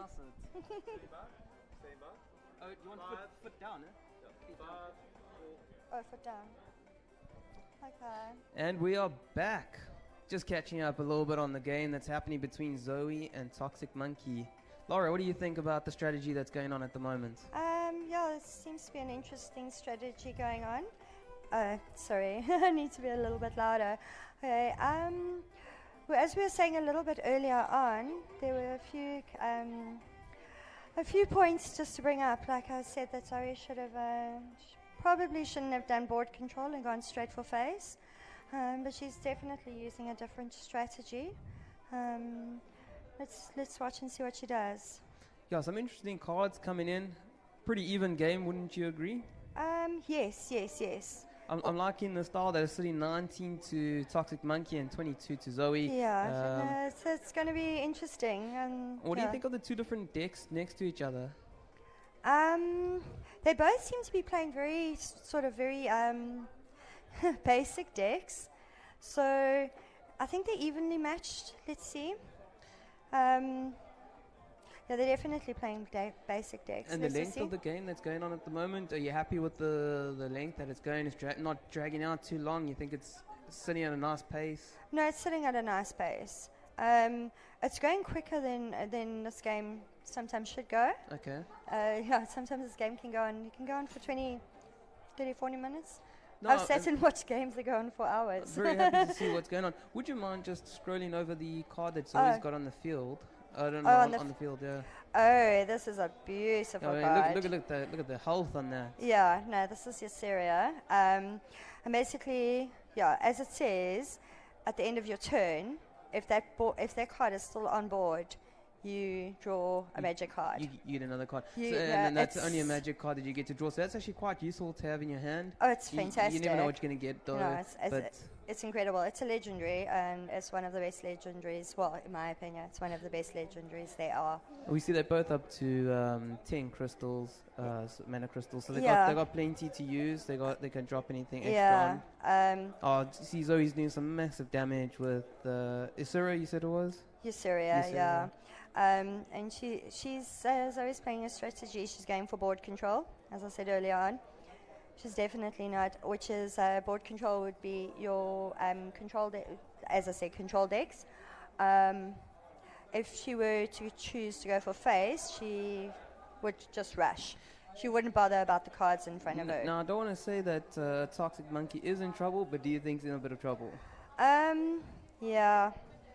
Oh, you want foot down, eh? Oh, foot down. Okay. And we are back. Just catching up a little bit on the game that's happening between Zoe and Toxic Monkey. Laura, what do you think about the strategy that's going on at the moment? Yeah, it seems to be an interesting strategy going on. Sorry, I need to be a little bit louder. Okay, well, as we were saying a little bit earlier on, there were a few points just to bring up. Like I said, that Zoe should have, probably shouldn't have done board control and gone straight for face. But she's definitely using a different strategy. Let's watch and see what she does. Yeah, some interesting cards coming in. Pretty even game, wouldn't you agree? Yes. I'm liking the style that is sitting 19 to Toxic Monkey and 22 to Zoe. Yeah, so it's going to be interesting. What do you think of the two different decks next to each other? They both seem to be playing very basic decks. So I think they're evenly matched. Let's see. Yeah, they're definitely playing basic decks. And the length of the game that's going on at the moment, are you happy with the length that it's going? It's not dragging out too long? You think it's sitting at a nice pace? No, it's sitting at a nice pace. It's going quicker than this game sometimes should go. Okay. Yeah, sometimes this game can go on for 20, 30, 40 minutes. No, I've sat and watched games that go on for hours. Very happy to see what's going on. Would you mind just scrolling over the card that Zoe's got on the field? I don't know, on the field, yeah. Oh, this is a beautiful card. Look at the health on that. Yeah, no, this is Yasseria. And basically, yeah, as it says, at the end of your turn, if that card is still on board, you draw a magic card. You get another card. And that's only a magic card that you get to draw. So that's actually quite useful to have in your hand. Oh, it's fantastic. You never know what you're going to get, though. No, it's incredible. It's a legendary, and it's one of the best legendaries. Well, in my opinion, it's one of the best legendaries there are. We see they're both up to 10 crystals, mana crystals. So they got plenty to use. They can drop anything extra on. See, Zoe's doing some massive damage with Isura, you said it was? Yasseria, yeah. And she's Zoe's playing a strategy. She's going for board control, as I said earlier on. She's definitely not, which is board control would be your control decks. If she were to choose to go for face, she would just rush. She wouldn't bother about the cards in front of her. Now, I don't want to say that Toxic Monkey is in trouble, but do you think he's in a bit of trouble? Yeah.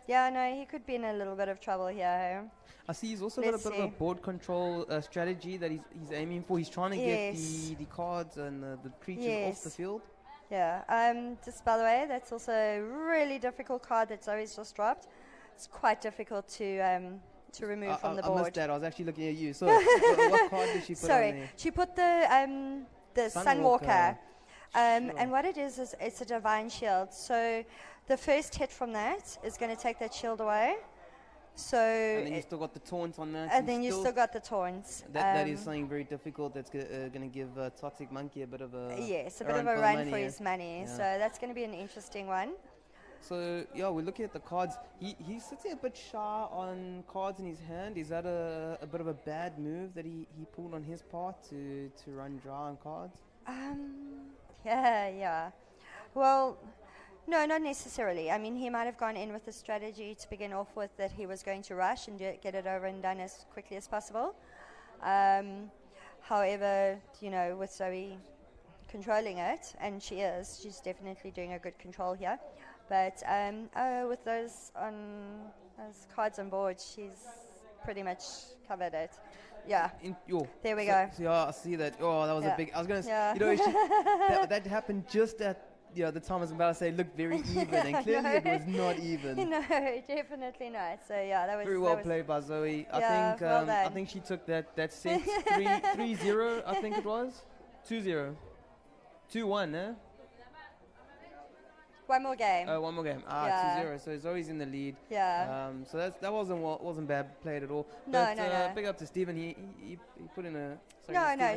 Yeah, no, he could be in a little bit of trouble here. I see he's also got a bit of a board control strategy that he's aiming for. He's trying to get the cards and the creatures off the field. Yeah, just by the way, that's also a really difficult card that Zoe's just dropped. It's quite difficult to remove from the board. I missed that. I was actually looking at you. So what card did she put on there? She put the Sunwalker. And what it is it's a divine shield. So the first hit from that is going to take that shield away. So and then you still got the taunt on that. And then you still got the taunts. That is something very difficult. That's going to give Toxic Monkey a bit of a run for his money. Yeah. So that's going to be an interesting one. So yeah, we're looking at the cards. He's sitting a bit shy on cards in his hand. Is that a bit of a bad move that he pulled on his part to run dry on cards? Yeah. Well, no, not necessarily. I mean, he might have gone in with a strategy to begin off with that he was going to rush and get it over and done as quickly as possible. However, with Zoe controlling it, and she's definitely doing a good control here. But with those cards on board, she's pretty much covered it. Yeah. There we go. I see that. Oh, that was a big. I was going to say, that happened just at the time I was about to say looked very even, and clearly it was not even. No, definitely not. So that was very well played by Zoe. I think she took that set 3-0. I think it was 2-0, 2-1. Eh? One more game. 2-0. So Zoe's in the lead. Yeah. So that wasn't bad played at all. No. Big up to Stephen. He put in a.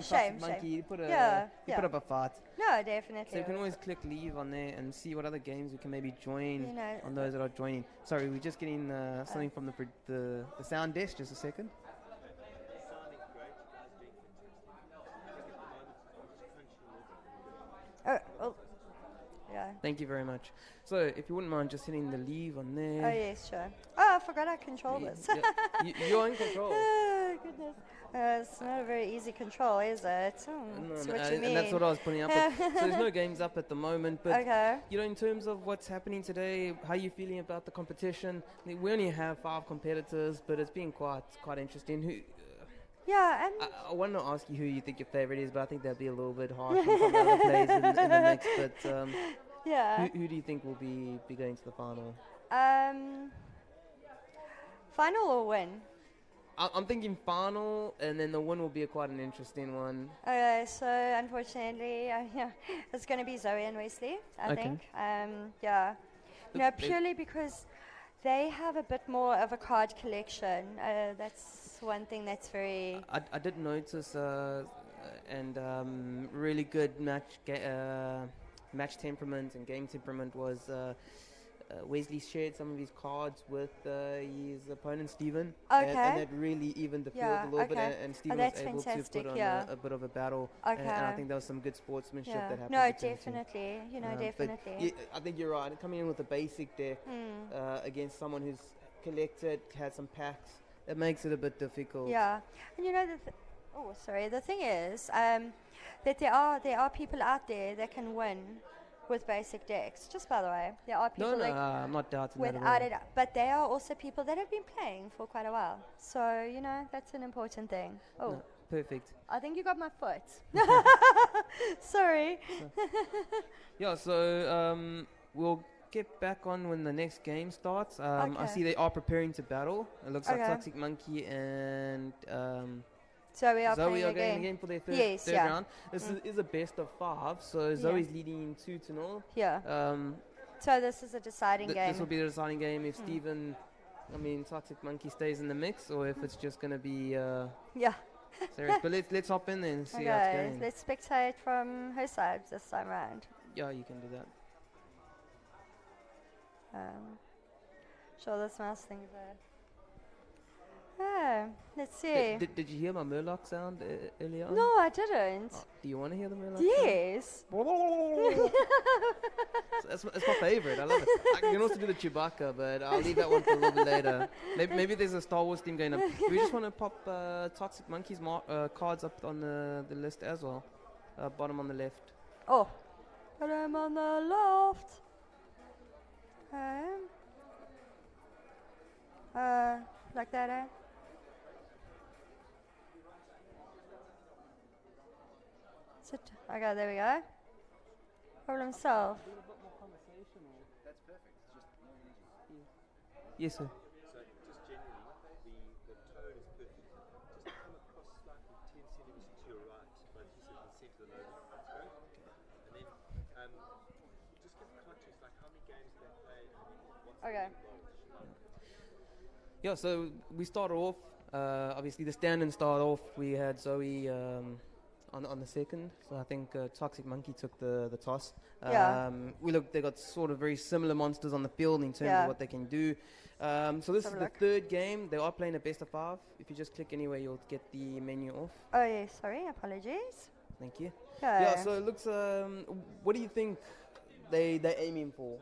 Shame. He put up a fight. No, definitely. So you can always click leave on there and see what other games we can maybe join on those that are joining. Sorry, we're just getting something from the sound desk. Just a second. Thank you very much. So, if you wouldn't mind just hitting the leave on there. Oh, yes, sure. Oh, I forgot I control this. You're in control. Oh, goodness. It's not a very easy control, is it? That's what you mean. And that's what I was putting up. So there's no games up at the moment. But, in terms of what's happening today, how are you feeling about the competition? We only have 5 competitors, but it's been quite interesting. I want to ask you who you think your favorite is, but I think that'd be a little bit harsh on some of the other players in the mix. But who do you think will be going to the final? Final or win? I'm thinking final, and then the win will be quite an interesting one. Okay, so unfortunately, it's going to be Zoe and Wesley, I think. Purely because they have a bit more of a card collection. That's one thing that's very... I did notice, really good match temperament and game temperament was... Wesley shared some of his cards with his opponent, Stephen. Okay. And that really evened the field a little bit. And Stephen was able to put on a bit of a battle. Okay. And I think there was some good sportsmanship that happened. No, definitely. Definitely. I think you're right. Coming in with a basic deck against someone who's collected, had some packs, it makes it a bit difficult. Yeah. And the thing is that there are people out there that can win with basic decks. Just by the way, there are people I'm not doubting that without it, but there are also people that have been playing for quite a while. So that's an important thing. Oh, no, perfect. I think you got my foot. Sorry. So we'll get back on when the next game starts. I see they are preparing to battle. It looks like Toxic Monkey and Zoe are playing again for their third round. This is a best of 5, so Zoe's leading 2-0. Yeah. So this is a deciding game. This will be the deciding game if Toxic Monkey stays in the mix, or if it's just going to be serious. But let's hop in there and see how it's going. Let's spectate from her side this time around. Yeah, you can do that. Sure, this mouse thing is there. Let's see. Did you hear my Murloc sound earlier on? No, I didn't. Do you want to hear the Murloc Yes. It's my favorite. I love it. I can also do the Chewbacca, but I'll leave that one for a little bit later. Maybe there's a Star Wars theme going up. We just want to pop Toxic Monkey's cards up on the list as well. Bottom on the left. Oh, bottom on the left. Like that, eh? Okay, there we go. Problem solved. That's perfect. Just more energy. Yes, sir. So just generally, the tone is perfect. Just come across slightly 10 centimeters to your right, but just at the center of the logo. That's great. And then just give context, like how many games they played, what's the Yeah, so we started off, obviously the stand-in started off, we had Zoe on the second, so I think Toxic Monkey took the toss. They got sort of very similar monsters on the field in terms of what they can do. So this is the third game. They are playing a best of 5. If you just click anywhere, you'll get the menu off. Oh yeah, sorry, apologies. Thank you. Yeah, so it looks, what do you think they're aiming for?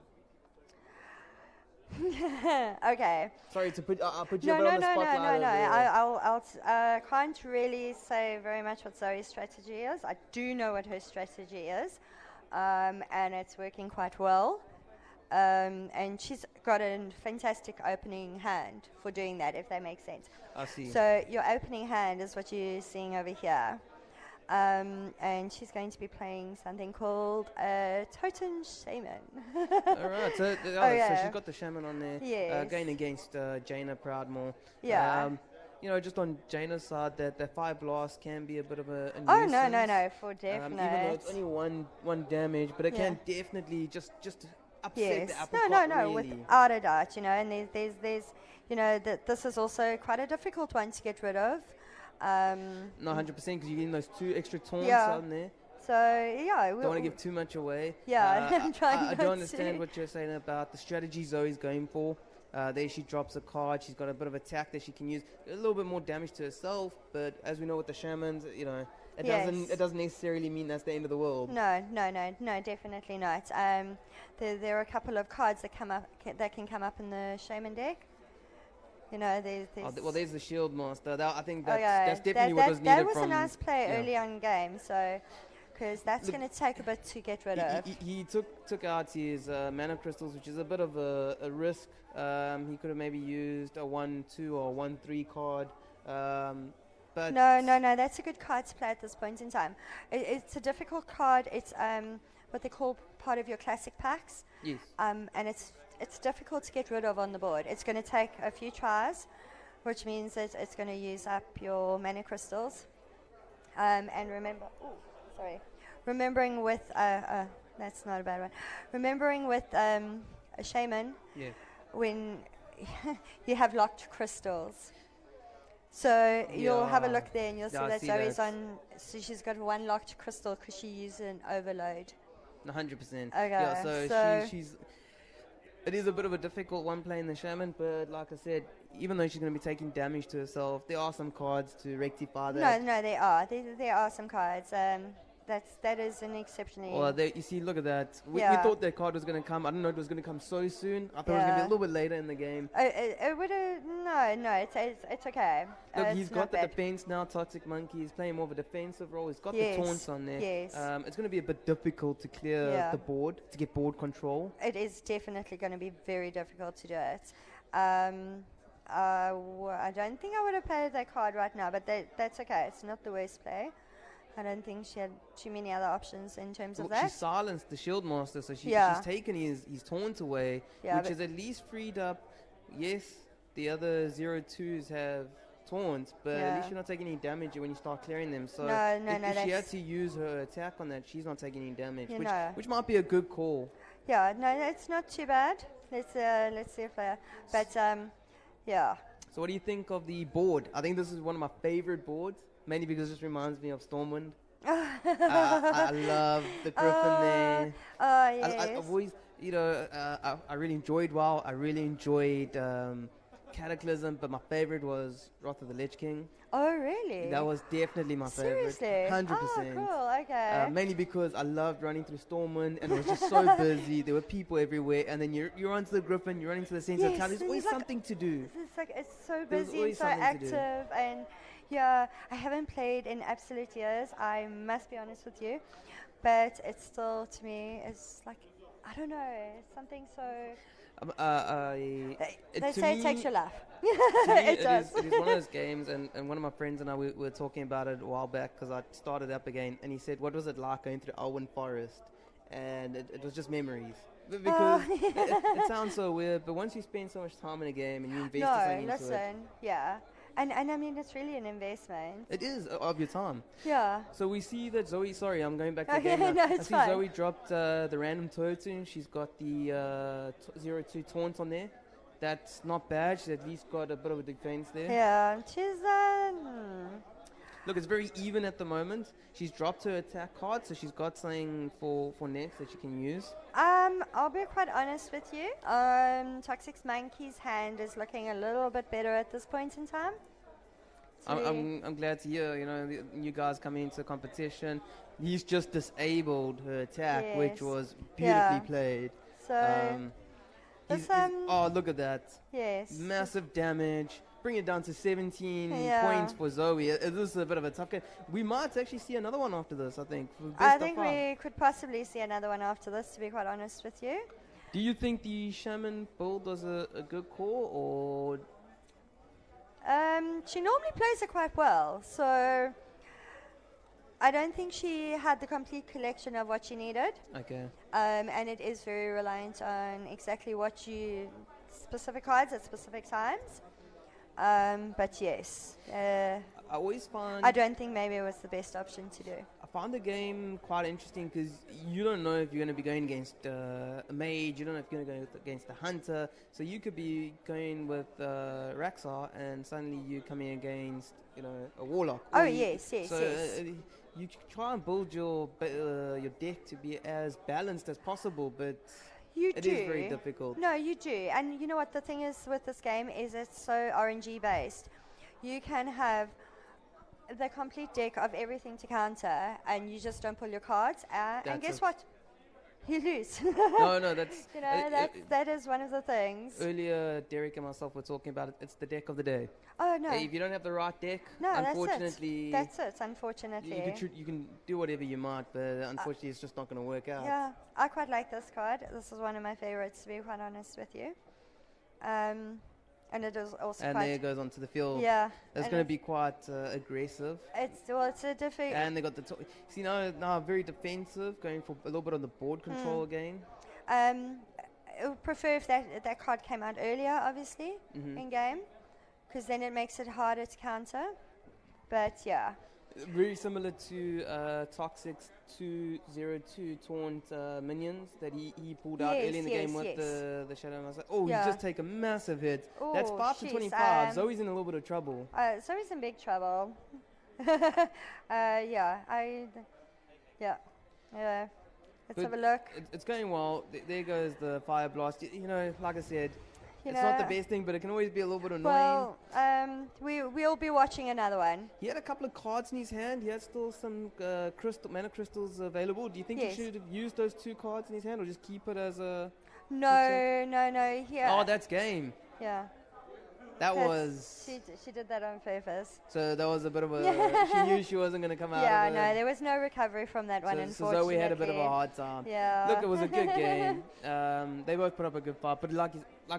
Okay. Sorry to put you on the spotlight. No. I can't really say very much what Zoe's strategy is. I do know what her strategy is, and it's working quite well. And she's got a fantastic opening hand for doing that, if that makes sense. I see. So your opening hand is what you're seeing over here. And she's going to be playing something called Totem Shaman. All right, so she's got the Shaman on there, going against Jaina Proudmore. Yeah. Just on Jaina's side, that 5 blast can be a bit of a nuisance. Oh, no, for definite. Even though it's only one damage, but it can definitely just upset the apple cart, No, without a doubt, and there's this is also quite a difficult one to get rid of. No, 100%, because you're getting those 2 extra taunts on there. So don't want to give too much away. Yeah, I'm trying. I do understand what you're saying about the strategy Zoe's going for. There she drops a card. She's got a bit of attack that she can use. A little bit more damage to herself, but as we know with the shamans, it doesn't necessarily mean that's the end of the world. No, definitely not. There are a couple of cards that can come up in the shaman deck. There's the Shield Master. I think that's definitely what was needed. That was a nice play early on in game, so because that's going to take a bit to get rid of. He took out his mana crystals, which is a bit of a risk. He could have maybe used a 1/2 or 1/3 card. But no, that's a good card to play at this point in time. It's a difficult card. It's what they call part of your classic packs. Yes. And it's difficult to get rid of on the board. It's going to take a few tries, which means that it's going to use up your mana crystals. And remembering with that's not a bad one. Remembering with a shaman, when you have locked crystals. So you'll have a look there and you'll see that Zoe's on. So she's got one locked crystal because she used an overload. 100%. Okay. Yeah, so she's. It is a bit of a difficult one playing the shaman, but like I said, even though she's going to be taking damage to herself, there are some cards to rectify that. No, there are. There are some cards. That is an exceptionally. Well, you see, look at that. We thought that card was going to come. I didn't know it was going to come so soon. I thought it was going to be a little bit later in the game. It would have. No, it's okay. Look, he's got the defense now. Toxic Monkey. He's playing more of a defensive role. He's got the taunts on there. Yes. It's going to be a bit difficult to clear the board, to get board control. It is definitely going to be very difficult to do it. I don't think I would have played that card right now, but that's okay. It's not the worst play. I don't think she had too many other options in terms of that. She silenced the Shield Master, so she's taken his taunt away, which is at least freed up. Yes, the other 0-2s have taunts, but at least you're not taking any damage when you start clearing them. So if she had to use her attack on that, she's not taking any damage, which might be a good call. Yeah, no, it's not too bad. Let's see if but yeah. So what do you think of the board? I think this is one of my favorite boards. Mainly because it just reminds me of Stormwind. I love the Griffin there. Oh, yes. I've always, I really enjoyed WoW. I really enjoyed Cataclysm, but my favorite was Wrath of the Lich King. Oh, really? That was definitely my favorite. Seriously? 100%. Oh, cool. Okay. Mainly because I loved running through Stormwind, and it was just so busy. There were people everywhere, and then you're onto the Griffin, you're running to the center of town. There's always something to do. It's so busy and so active, and yeah, I haven't played in absolute years. I must be honest with you, but it's still, to me, it's like, I don't know, it's something so. They say it takes your life. It does. It is one of those games, and one of my friends and I we were talking about it a while back because I started up again, and he said, "What was it like going through Elwyn Forest?" And it was just memories. Because it sounds so weird, but once you spend so much time in a game and you invest something into it. Yeah. And I mean, it's really an investment. It is of your time. Yeah. So we see that Zoe, sorry, I'm going back to the game now. No, I see fine. Zoe dropped the random totem. She's got the 0-2 taunt on there. That's not bad. She's at least got a bit of a defense there. Yeah, she's... Look, it's very even at the moment. She's dropped her attack card, so she's got something for next that she can use. I'll be quite honest with you. Toxic Monkey's hand is looking a little bit better at this point in time. I'm glad to hear, you guys coming into competition. He's just disabled her attack, which was beautifully played. So, oh, look at that. Yes. Massive damage. Bring it down to 17 points for Zoe. This is a bit of a tough game. We might actually see another one after this, I think. I think we could possibly see another one after this, to be quite honest with you. Do you think the Shaman build was a good call, or...? She normally plays it quite well, so I don't think she had the complete collection of what she needed. Okay. And it is very reliant on exactly what specific cards at specific times. But yes, I always find... I don't think maybe it was the best option to do. I found the game quite interesting because you don't know if you're going to be going against a mage, you don't know if you're going to go against a hunter, so you could be going with Raxar and suddenly you're coming against, a warlock. Oh, yes. So you try and build your deck to be as balanced as possible, but... You it do. is very difficult. No, you do. And you know what the thing is with this game is it's so RNG based. You can have the complete deck of everything to counter, and you just don't pull your cards. And guess what? You lose. No, that's... You know, that is one of the things. Earlier, Derek and myself were talking about it. It's the deck of the day. Oh, no. If you don't have the right deck, no, unfortunately... That's it, unfortunately. You can do whatever you might, but unfortunately it's just not going to work out. Yeah, I quite like this card. This is one of my favorites, to be quite honest with you. And it is also and there it goes onto the field. Yeah. It's going to be quite aggressive. It's a difficult... And they got the... See, now very defensive, going for a little bit on the board control again. I would prefer if that card came out earlier, obviously, in game, because then it makes it harder to counter. But, yeah. Very similar to Toxic's 202 taunt minions that he pulled out early in the game with the Shadow. And I was like, he just take a massive hit. Ooh, that's 5 to 25. Zoe's in a little bit of trouble. Zoe's in big trouble. Let's have a look. It's going well. There goes the Fire Blast. You know, like I said, it's not the best thing, but it can always be a little bit annoying. Well, we'll be watching another one. He had a couple of cards in his hand. He had still some mana crystals available. Do you think he should have used those 2 cards in his hand, or just keep it as a... No. Here. Oh, that's game. Yeah. She did that on purpose. So that was a bit of a... She knew she wasn't going to come out of it. Yeah, no, there was no recovery from that one, unfortunately. So Zoe had a bit of a hard time. Yeah. Look, it was a good game. They both put up a good fight, but like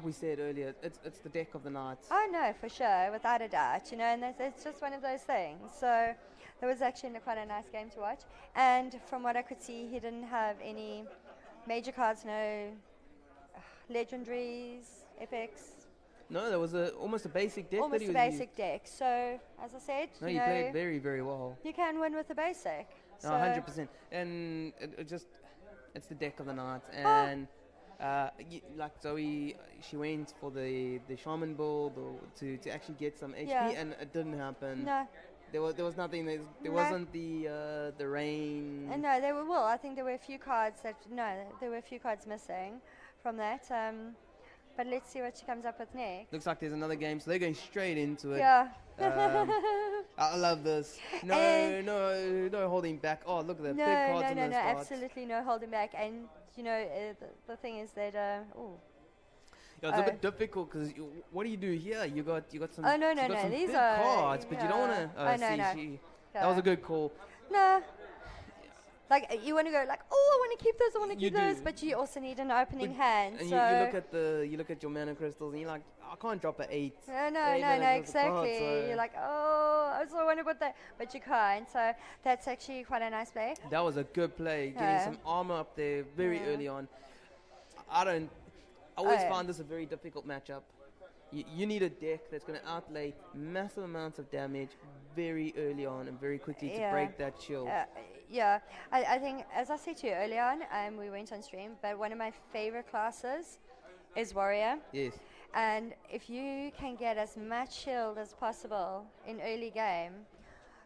we said earlier, it's the deck of the night. Oh, no, for sure, without a doubt, and it's just one of those things. So it was actually quite a nice game to watch. And from what I could see, he didn't have any major cards, no legendaries, epics. No, there was almost a basic deck. Almost a basic deck. So, as I said, no, you played very, very well. You can win with a basic. No, 100%. And it's the deck of the night. And like Zoe, she went for the shaman build to actually get some HP, and it didn't happen. No. There was nothing. There wasn't the rain. No, there were. Well, I think there were a few cards there were a few cards missing from that. But let's see what she comes up with next. Looks like there's another game, so they're going straight into it. Yeah. I love this. No holding back. Oh, look at the big cards in those cards. Absolutely no holding back. And, the thing is that... Yeah, it's a bit difficult because what do you do here? You got some. Oh no! Some These big are cards, but you don't want to. That was a good call. No. Like you want to go like, I want to keep those, I want to keep those, but you also need an opening hand. And so you look at your mana crystals, and you're like, I can't drop an 8. No, exactly. You're like, I also want to put that, but you can't. So that's actually quite a nice play. That was a good play, getting some armor up there very early on. I always find this a very difficult matchup. You need a deck that's going to outlay massive amounts of damage very early on and very quickly to break that shield. I think, as I said to you earlier on, we went on stream, but one of my favorite classes is Warrior. Yes. And if you can get as much shield as possible in early game,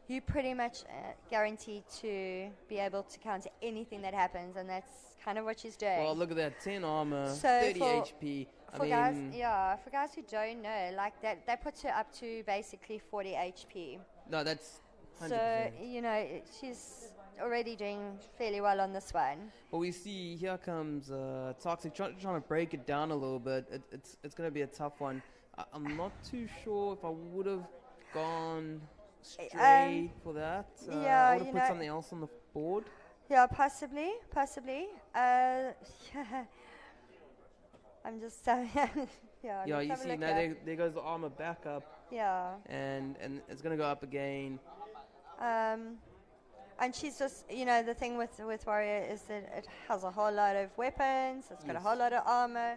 you pretty much guaranteed to be able to counter anything that happens, and that's kind of what she's doing. Well, look at that, 10 armor, so 30 HP. For guys who don't know, like that puts her up to basically 40 HP. No, that's 100%. So, she's already doing fairly well on this one. Well, we see here comes Toxic trying to break it down a little bit. It's going to be a tough one. I'm not too sure if I would have gone straight for that. I would have put something else on the board. Yeah, possibly. I'm just you see now there goes the armor back up. Yeah. And it's gonna go up again. And she's just, the thing with Warrior is that it has a whole lot of weapons. It's got a whole lot of armor,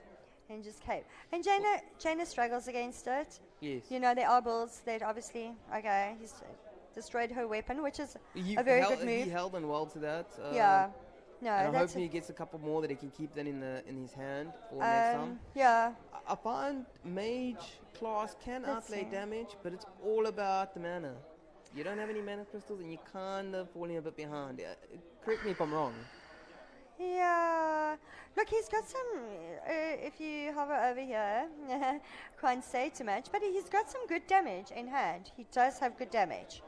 and just cape. And Jaina struggles against it. Yes. There are bulls that obviously he's destroyed her weapon, which is a very good move. He held on well to that. No, and I hope he gets a couple more that he can keep then in his hand for next time. Yeah. I find mage class can outlay damage, but it's all about the mana. You don't have any mana crystals, and you're kind of falling a bit behind. Correct me if I'm wrong. Yeah. Look, he's got some, if you hover over here, can't say too much, but he's got some good damage in hand. He does have good damage.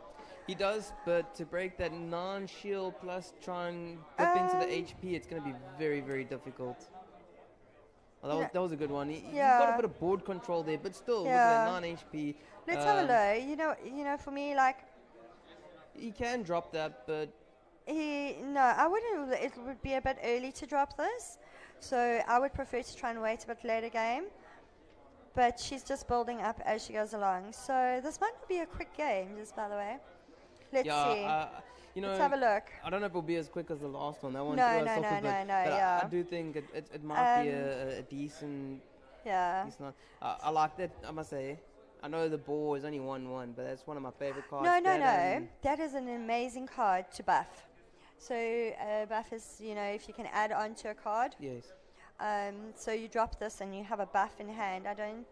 He does, but to break that non-shield plus try and dip into the HP, it's going to be very, very difficult. Well, that was a good one. He's got a bit of board control there, but still, look at that non-HP. Let's have a look. You know, for me, like... He can drop that, but... No, I wouldn't. It would be a bit early to drop this. So I would prefer to try and wait a bit later game. But she's just building up as she goes along. So this might not be a quick game, just by the way. Let's see. Let's have a look. I don't know if it'll be as quick as the last one. That one no, I do think it might be a decent... Yeah. Decent, I like that, I must say. I know the ball is only 1/1, but that's one of my favorite cards. No. That is an amazing card to buff. So buff is, if you can add on to a card. Yes. So you drop this and you have a buff in hand. I don't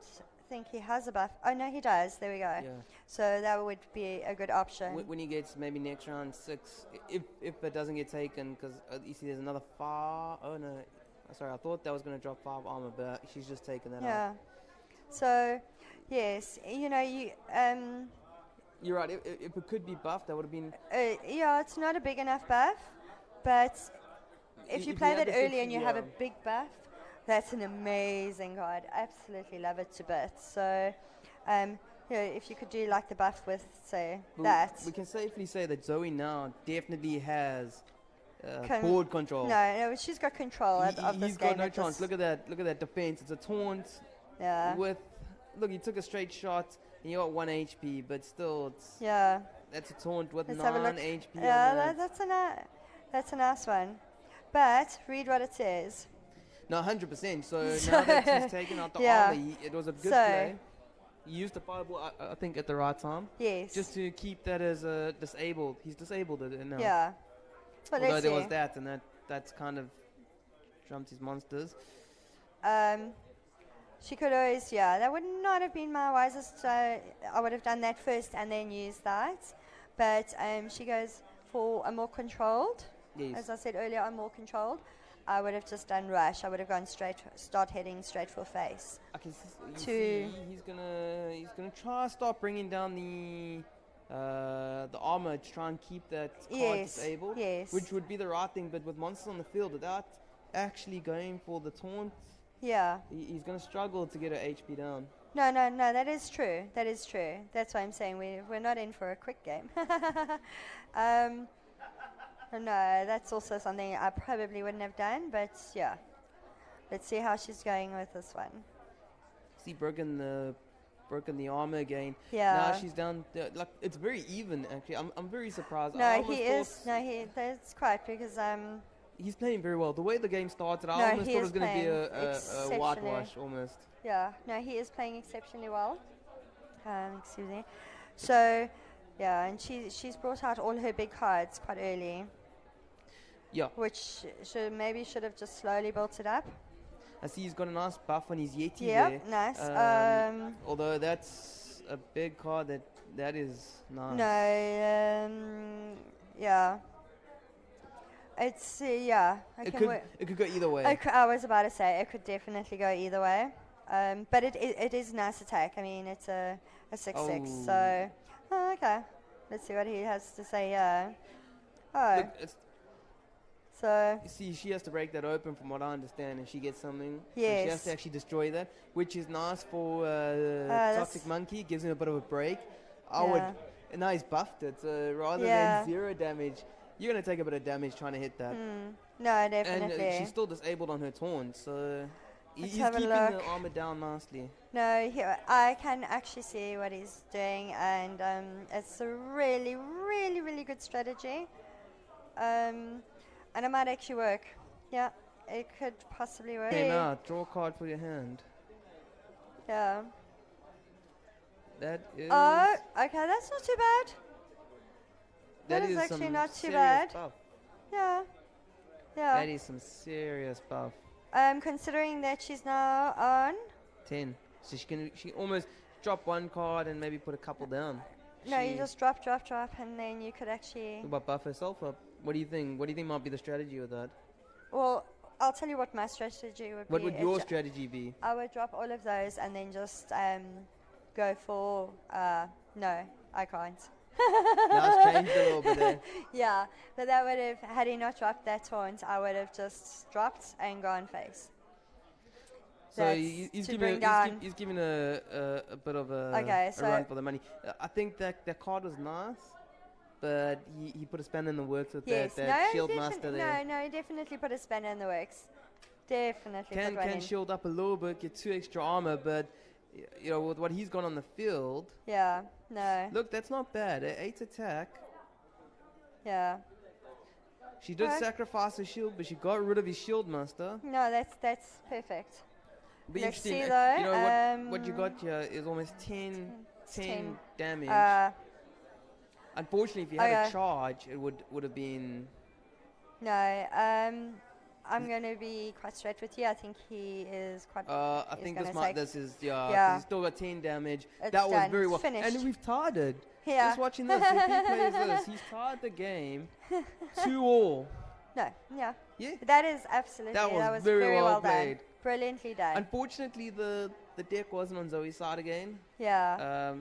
think he has a buff. Oh, no, he does. There we go. Yeah. So that would be a good option. When he gets maybe next round 6, if it doesn't get taken, because you see there's another 5. Oh, no. Sorry, I thought that was going to drop 5 armor, but she's just taken that out. Yeah. So, yes, you're right. If it could be buffed, that would have been... it's not a big enough buff, but if you play that early and you have a big buff, that's an amazing card. Absolutely love it to bits. So, if you could do like the buff with, say, that. We can safely say that Zoe now definitely has board control. No, she's got control of this game. He's got no chance. Look at that defense. It's a taunt. Yeah. Look, he took a straight shot and you got 1 HP, but still, that's a taunt with 9 HP. Yeah, that's a nice one. But read what it says. No, 100%. So now that he's taken out the armor, it was a good play. He used the fireball, I think, at the right time. Yes. Just to keep that as disabled. He's disabled it now. Yeah. Well, although there was that, and that's kind of trumped his monsters. She could always, that would not have been my wisest. I would have done that first and then used that. But she goes for a more controlled. Yes. As I said earlier, I'm more controlled. I would have just done rush. I would have gone start heading straight for face. I can see he's gonna try start bringing down the armor to try and keep that card disabled. Yes. Which would be the right thing, but with monsters on the field, without actually going for the taunt, he's gonna struggle to get her HP down. No, that is true. That's why I'm saying we're not in for a quick game. No, that's also something I probably wouldn't have done, but yeah. Let's see how she's going with this one. See, broken the armor again. Yeah. Now she's down. Like it's very even actually. I'm very surprised. No, he is. No, that's quite because he's playing very well. The way the game started, I almost thought it was going to be a whitewash almost. Yeah. No, he is playing exceptionally well. Excuse me. So, yeah, and she's brought out all her big cards quite early. Yeah. Which should have just slowly built it up. I see he's got a nice buff on his Yeti there. Yeah, nice. Although that's a big card, that is nice. No, yeah. It's, It could go either way. I was about to say, it could definitely go either way. But it is a nice attack. I mean, it's a 6/6, so... Oh, okay. Let's see what he has to say here. Oh. Look, so... See, she has to break that open from what I understand, and she gets something. Yes. So she has to actually destroy that, which is nice for Toxic Monkey. Gives him a bit of a break. And now he's buffed it, so rather than 0 damage, you're going to take a bit of damage trying to hit that. No, definitely. And she's still disabled on her taunt, so... He's keeping the armor down nicely. No, I can actually see what he's doing, and it's a really, really, really good strategy. And it might actually work. Yeah, it could possibly work. Okay, now, draw a card for your hand. Yeah. That is... Oh, okay, that's not too bad. That is actually not too bad. Buff. Yeah. That is some serious buff. Considering that she's now on 10, so she almost drop 1 card and maybe put a couple down. No, you just drop, and then you could actually. Buff herself up. What do you think? What do you think might be the strategy with that? well, I'll tell you what my strategy would be. What would your strategy be? I would drop all of those and then just go for, no, I can't. Now it's changed a little bit there. Yeah, but that would have, had he not dropped that taunt, I would have just dropped and gone face. So he's giving a bit of a run for the money. I think that card was nice, but he put a spanner in the works with that shield master there. No, he definitely put a spanner in the works. Definitely. Can shield up a little bit, get 2 extra armor, but you know, with what he's got on the field. Yeah, no. Look, that's not bad. 8 attack. Yeah. She did sacrifice her shield, but she got rid of his shield master. No, that's perfect. But let's interesting. See though, you know what you got here is almost 10 damage. Unfortunately, if you had a charge, it would have been. No, I'm going to be quite straight with you. I think he is quite. I think this is he's still got 10 damage. That was very well. Finished. And we've tied it. Yeah. Just watching this, if he plays this, he's tied the game 2-2. No, yeah. Yeah. That is absolutely. That was very well played. Done. Brilliantly done. Unfortunately, the deck wasn't on Zoe's side again. Yeah.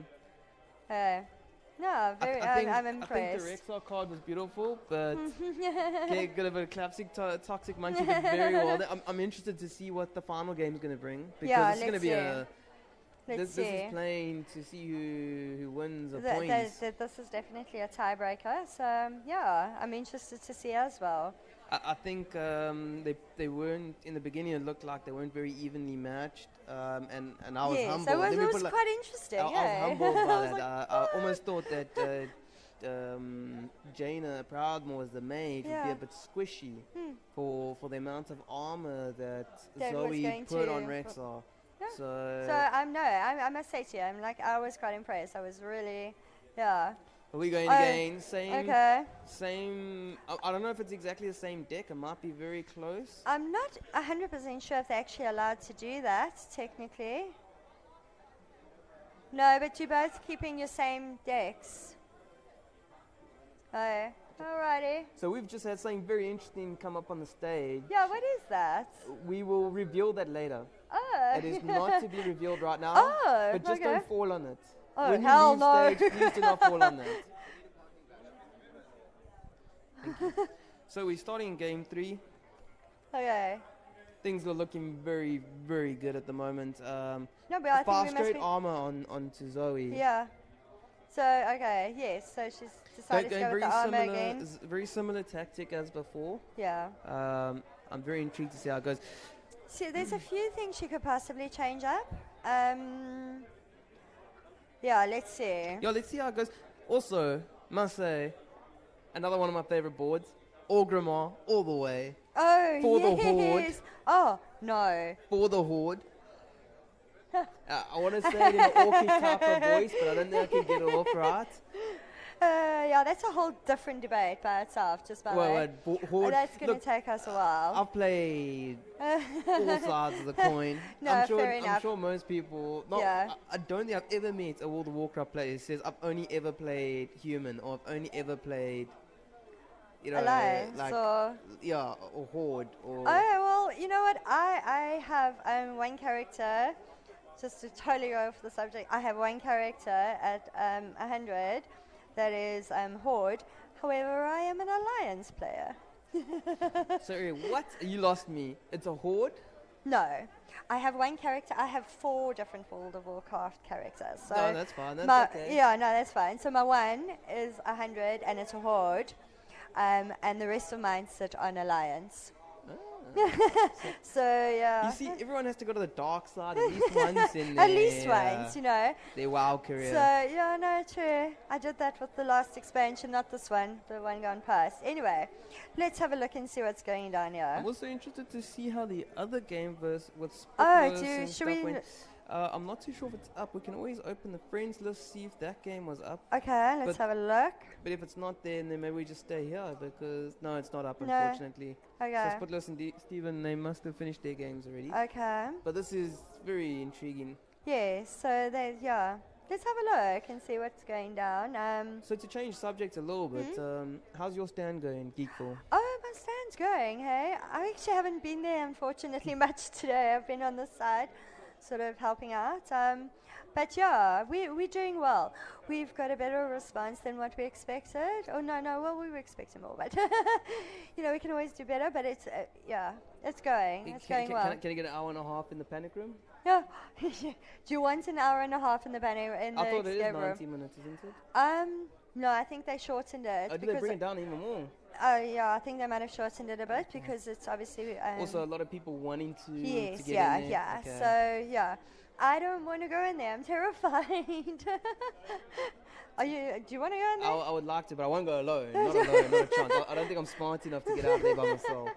No, very. I'm impressed. I think the Rexar card was beautiful, but get a bit of classic toxic monkey did very well. I'm interested to see what the final game is going to bring, because it's going to be this is playing to see who wins the points. This is definitely a tiebreaker. So yeah, I'm interested to see as well. I think they weren't in the beginning. It looked like they weren't very evenly matched, and I was humbled. So it was quite interesting. I was humbled by that. I almost thought that Jaina Proudmore as the mage would be a bit squishy for the amount of armor that Zoe put on Rexar. Yeah. So I must say to you, I was quite impressed. I was really, Are we going again? Same. I don't know if it's exactly the same deck. It might be very close. I'm not 100% sure if they're actually allowed to do that, technically. No, but you're both keeping your same decks. Oh, alrighty. So we've just had something very interesting come up on the stage. Yeah, what is that? We will reveal that later. Oh. It is not to be revealed right now. Oh, but just don't fall on it. Oh, when hell you leave stage, please do not fall on that. Thank you. So we're starting game 3. Okay. Things are looking very, very good at the moment. No, but I think we must straight armor onto Zoe. Yeah. So, okay, yes. So she's decided to go with the armor again. Very similar tactic as before. Yeah. I'm very intrigued to see how it goes. See, there's a few things she could possibly change up. Yeah, let's see. Yeah, let's see how it goes. Also, must say, another one of my favorite boards, Orgrimmar, all the way. Oh, for the Horde. Oh, no. For the Horde. I want to say it in an orcish type of voice, but I don't think I can get it off right. Yeah, that's a whole different debate by itself, just by the way. Horde, that's going to take us a while. I've played all sides of the coin. No, fair enough. I'm sure most people... I don't think I've ever met a World of Warcraft player who says, I've only ever played human, or I've only ever played... Alliance, or Horde. Or well, you know what? I have one character, just to totally go off the subject, I have one character at 100 that is Horde. However, I am an Alliance player. Sorry, what? You lost me. It's a Horde? No. I have one character. I have 4 different World of Warcraft characters. So no, that's fine. That's okay. Yeah, no, that's fine. So my one is 100 and it's a Horde. And the rest of mine sit on Alliance. So yeah. You see, everyone has to go to the dark side at least once in their... At least once, their WoW career. So yeah, no, true. I did that with the last expansion, not this one, the one gone past. Anyway, let's have a look and see what's going down here. I'm also interested to see how the other game with should we... I'm not too sure if it's up. We can always open the friends list, see if that game was up. Okay, let's have a look. But if it's not there, then maybe we just stay here because... No, it's not up, unfortunately. Okay. So Spootless and Steven, they must have finished their games already. Okay. But this is very intriguing. Yes, so let's have a look and see what's going down. So to change subject a little bit, how's your stand going, Geekful? Oh, my stand's it's going, hey? I actually haven't been there, unfortunately, much today. I've been on the side, sort of helping out. But yeah, we're doing well. We've got a better response than what we expected. Oh, no, well, we were expecting more, but, we can always do better, but it's, it's going. It's going well. Can I get an hour and a half in the panic room? Yeah. Do you want an hour and a half in the panic room? I thought it is 90 minutes, isn't it? No, I think they shortened it. Oh, did they bring it down even more? Oh, yeah, I think they might have shortened it a bit because it's obviously... also, a lot of people wanting to get in there. Yeah. Okay. So, yeah. I don't want to go in there. I'm terrified. Do you want to go in there? I would like to, but I won't go alone. Not alone, not a chance. I don't think I'm smart enough to get out there by myself.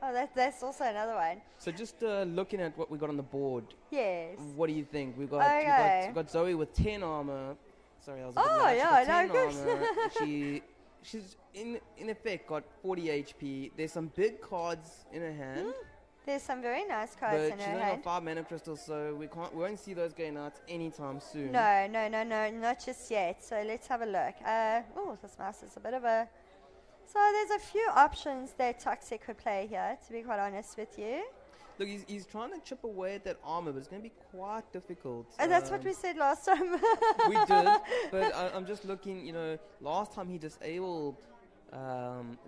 Oh, that's also another one. So just looking at what we got on the board. Yes. What do you think? We've got Zoe with 10 armor. Sorry, I was a bit lax. 10 armor. She's in effect got 40 HP. There's some big cards in her hand. There's some very nice cards in her hand. But she's only got 5 mana crystals, so we won't see those going out anytime soon. No, not just yet. So let's have a look. This mouse is a bit of a... So there's a few options that Toxic could play here, to be quite honest with you. Look, he's trying to chip away at that armor, but it's going to be quite difficult. That's what we said last time. We did, but I'm just looking, last time he disabled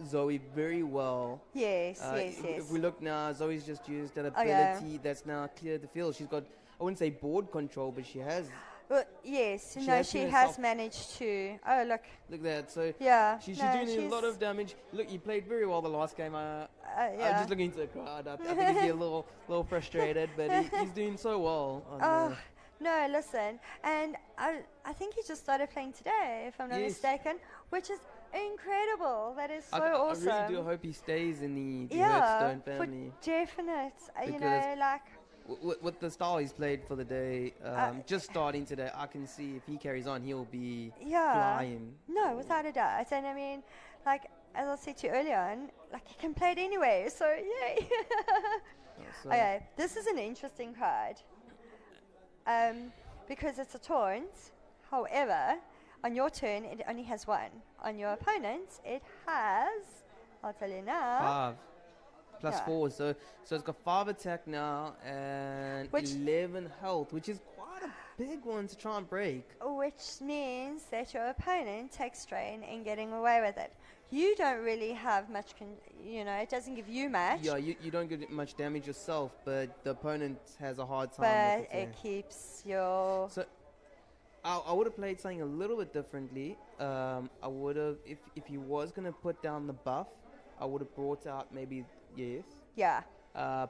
Zoe very well. Yes. If we look now, Zoe's just used that ability that's now cleared the field. She's got, I wouldn't say board control, but she has... Well, yes, she has managed to. Oh, look. Look at that. So yeah, she's doing a lot of damage. Look, you played very well the last game. I'm just looking into the crowd. I think he'd be a little frustrated, but he's doing so well. No, listen. And I think he just started playing today, if I'm not mistaken, which is incredible. That is so awesome. I really do hope he stays in the HearthStone family. For definite. With the style he's played for the day, just starting today, I can see if he carries on, he'll be flying. No, without a doubt. And I mean, as I said to you earlier on, he can play it anyway, so yay. Okay, this is an interesting card. Because it's a taunt. However, on your turn, it only has one. On your opponent's, it has, I'll tell you now. 5 + 4, so it's got 5 attack now and 11 health, which is quite a big one to try and break. Which means that your opponent takes strain in getting away with it. You don't really have much, it doesn't give you much. Yeah, you don't get much damage yourself, but the opponent has a hard time with it. But it keeps your... So I would have played something a little bit differently. I would have, if he was going to put down the buff, I would have brought out maybe... Yes. Yeah.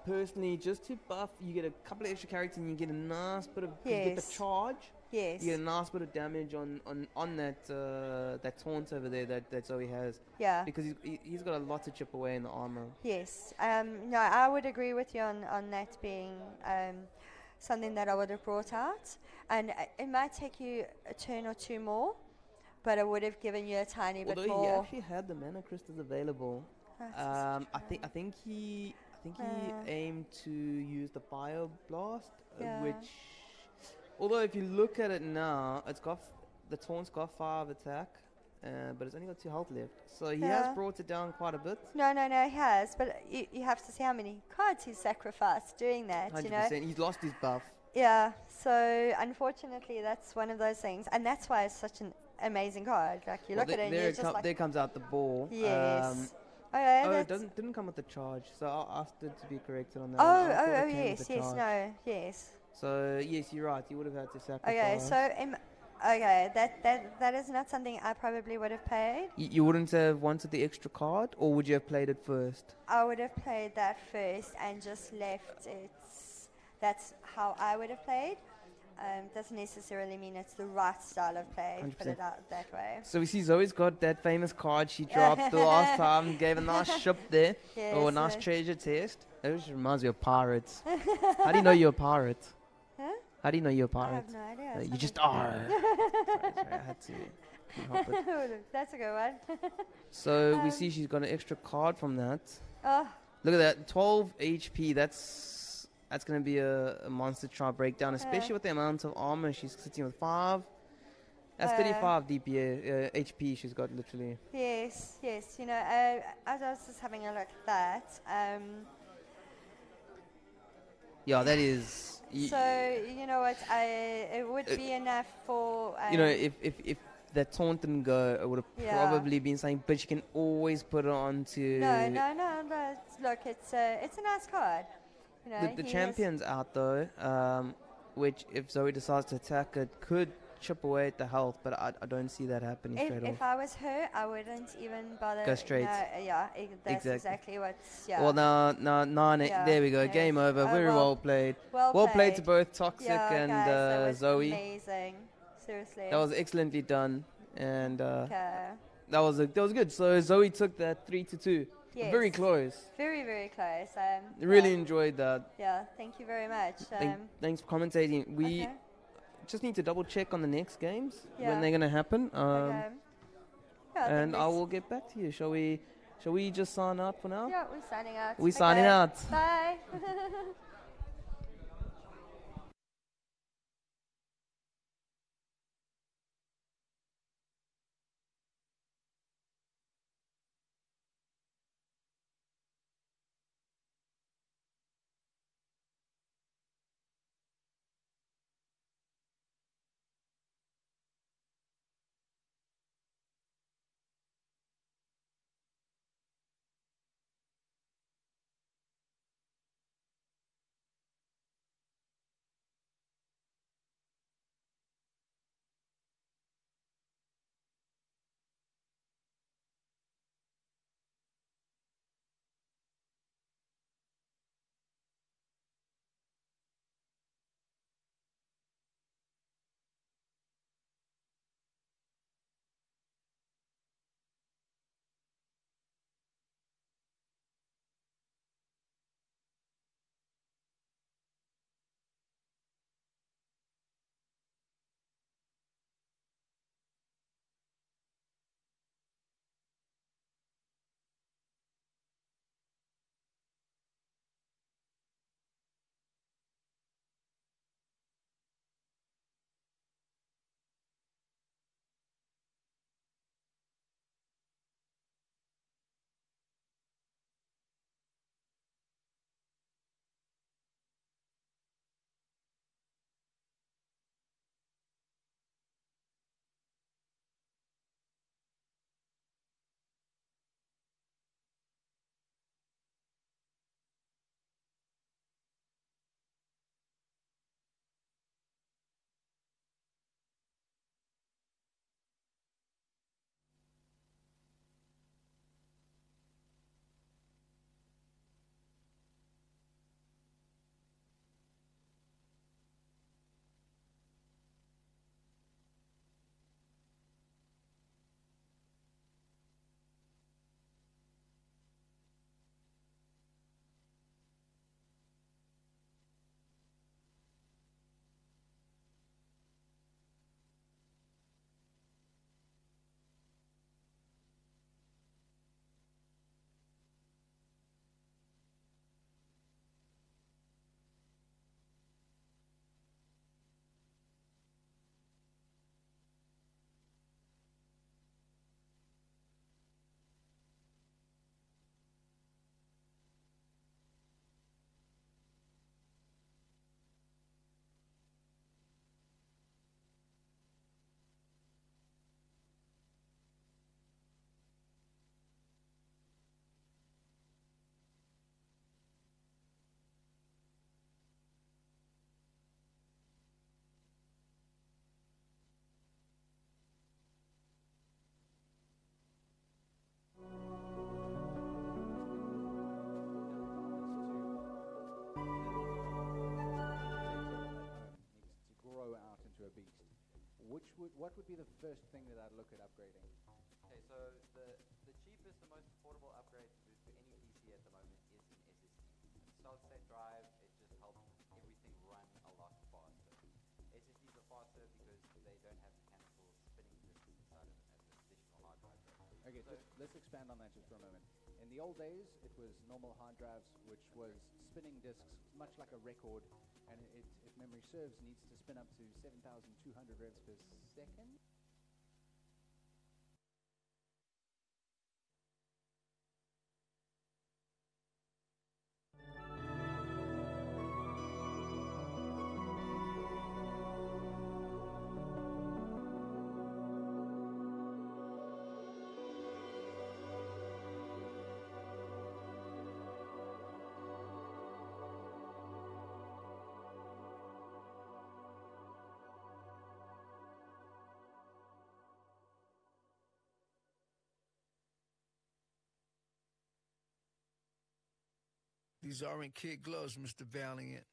Personally, just to buff, you get a couple of extra characters and you get a nice bit of... Yes. You get the charge. Yes. You get a nice bit of damage on that taunt over there that Zoe has. Yeah. Because he's got a lot to chip away in the armor. Yes. No, I would agree with you on that being something that I would have brought out. And it might take you a turn or two more, but I would have given you a tiny bit more. Although he actually had the mana crystals available. I think he aimed to use the fire blast, which, although if you look at it now, the taunt's got 5 attack, but it's only got 2 health left. So he has brought it down quite a bit. No, he has, but you have to see how many cards he's sacrificed doing that. 100%. He's lost his buff. Yeah. So unfortunately, that's one of those things, and that's why it's such an amazing card. You look at it, and you're just there comes out the ball. Yes. It didn't come with the charge, so I asked it to be corrected on that. Yes. So yes, you're right. You would have had to sacrifice. Okay, so that is not something I probably would have played. You wouldn't have wanted the extra card, or would you have played it first? I would have played that first and just left it. That's how I would have played. Doesn't necessarily mean it's the right style of play. 100%. Put it out that way. So we see Zoe's got that famous card she dropped the last time, gave a nice ship there, or a nice treasure test. That just reminds me of pirates. How do you know you're a pirate? Huh? How do you know you're a pirate? I have no idea. You just are. sorry, I had to help it. That's a good one. So we see she's got an extra card from that. Oh. Look at that, 12 HP. That's going to be a monster to try to break down, especially with the amount of armor. She's sitting with 5. That's 35 DPA, HP she's got literally. Yes, yes. You know, as I was just having a look at that. Yeah, that is. So you know what? It would be enough for. You know, if the taunt didn't go, it would have probably been something. But you can always put it on to. No. Look, it's a nice card. You know, the champion's out though, which if Zoe decides to attack it, could chip away at the health. But I don't see that happening straight off. If I was her, I wouldn't even bother. Go straight. No, that's exactly what's. Yeah. Well, now, there we go. Yes. Game over. Very well played. Well played to both Toxic and guys, that was Zoe. Amazing. Seriously. That was excellently done, and that was good. So Zoe took that 3-2. Yes. Very close. Very, very close. Really enjoyed that. Yeah, thank you very much. Thanks for commentating. We just need to double check on the next games when they're going to happen. And I will get back to you. Shall we just sign out for now? Yeah, we're signing out. We're signing out. Bye. What would be the first thing that I'd look at upgrading? Okay, so the cheapest, the most affordable upgrade to do to any PC at the moment is an SSD. Solid state drive, it just helps everything run a lot faster. SSDs are faster because they don't have mechanical spinning disks inside of them as a traditional hard drive does. Okay, so let's expand on that just for a moment. In the old days, it was normal hard drives, which was spinning disks, much like a record, and it if memory serves, needs to spin up to 7,200 revs per second. These aren't kid gloves, Mr. Valiant.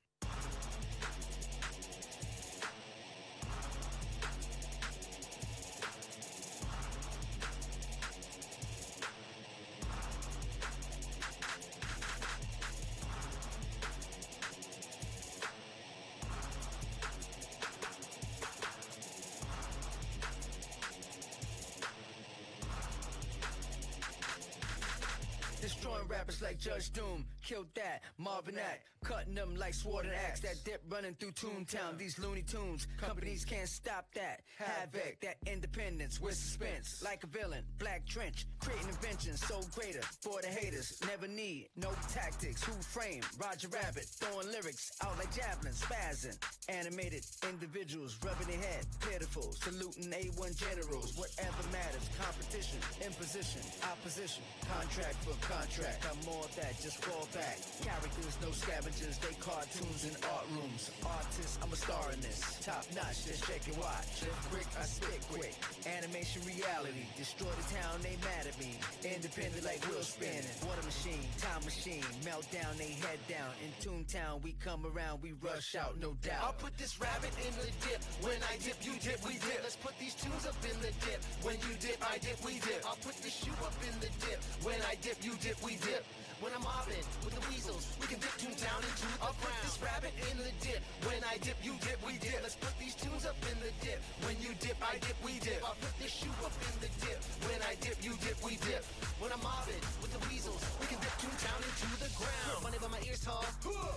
Destroying rappers like Judge Doom, killed that, Marvin Act, cutting them like sword and axe, that dip running through Toontown, these Looney Tunes, companies can't stop that, havoc, that independence with suspense, like a villain, black trench, creating inventions so greater, for the haters, never need, no tactics, who frame, Roger Rabbit, throwing lyrics out like javelins, spazzing, animated individuals, rubbing their head, pitiful, saluting A1 generals, whatever matters, competition, imposition, opposition, contract for contract, I'm more of that, just fall back, characters, no scavengers, they cartoons in art rooms, artists, I'm a star in this, top notch, just check and watch, live quick, I spit quick, animation reality, destroy the town, they mad at me, independent like wheel spinning, water machine, time machine, melt down, they head down, in Toontown, we come around, we rush out, no doubt. I'll put this rabbit in the dip, when I dip, you dip, we dip, let's put these tunes up in the dip, when you dip, I dip, we dip, I'll put this shoe up in the dip, when I dip, you dip, we dip. When I'm mobbing with the weasels, we can dip Toontown into a put this rabbit in the dip. When I dip, you dip, we dip. Let's put these tunes up in the dip. When you dip, I dip, we dip. I'll put this shoe up in the dip. When I dip, you dip, we dip. When I'm mobbing with the weasels, we can dip Toontown into the ground. Funny but my ears tall,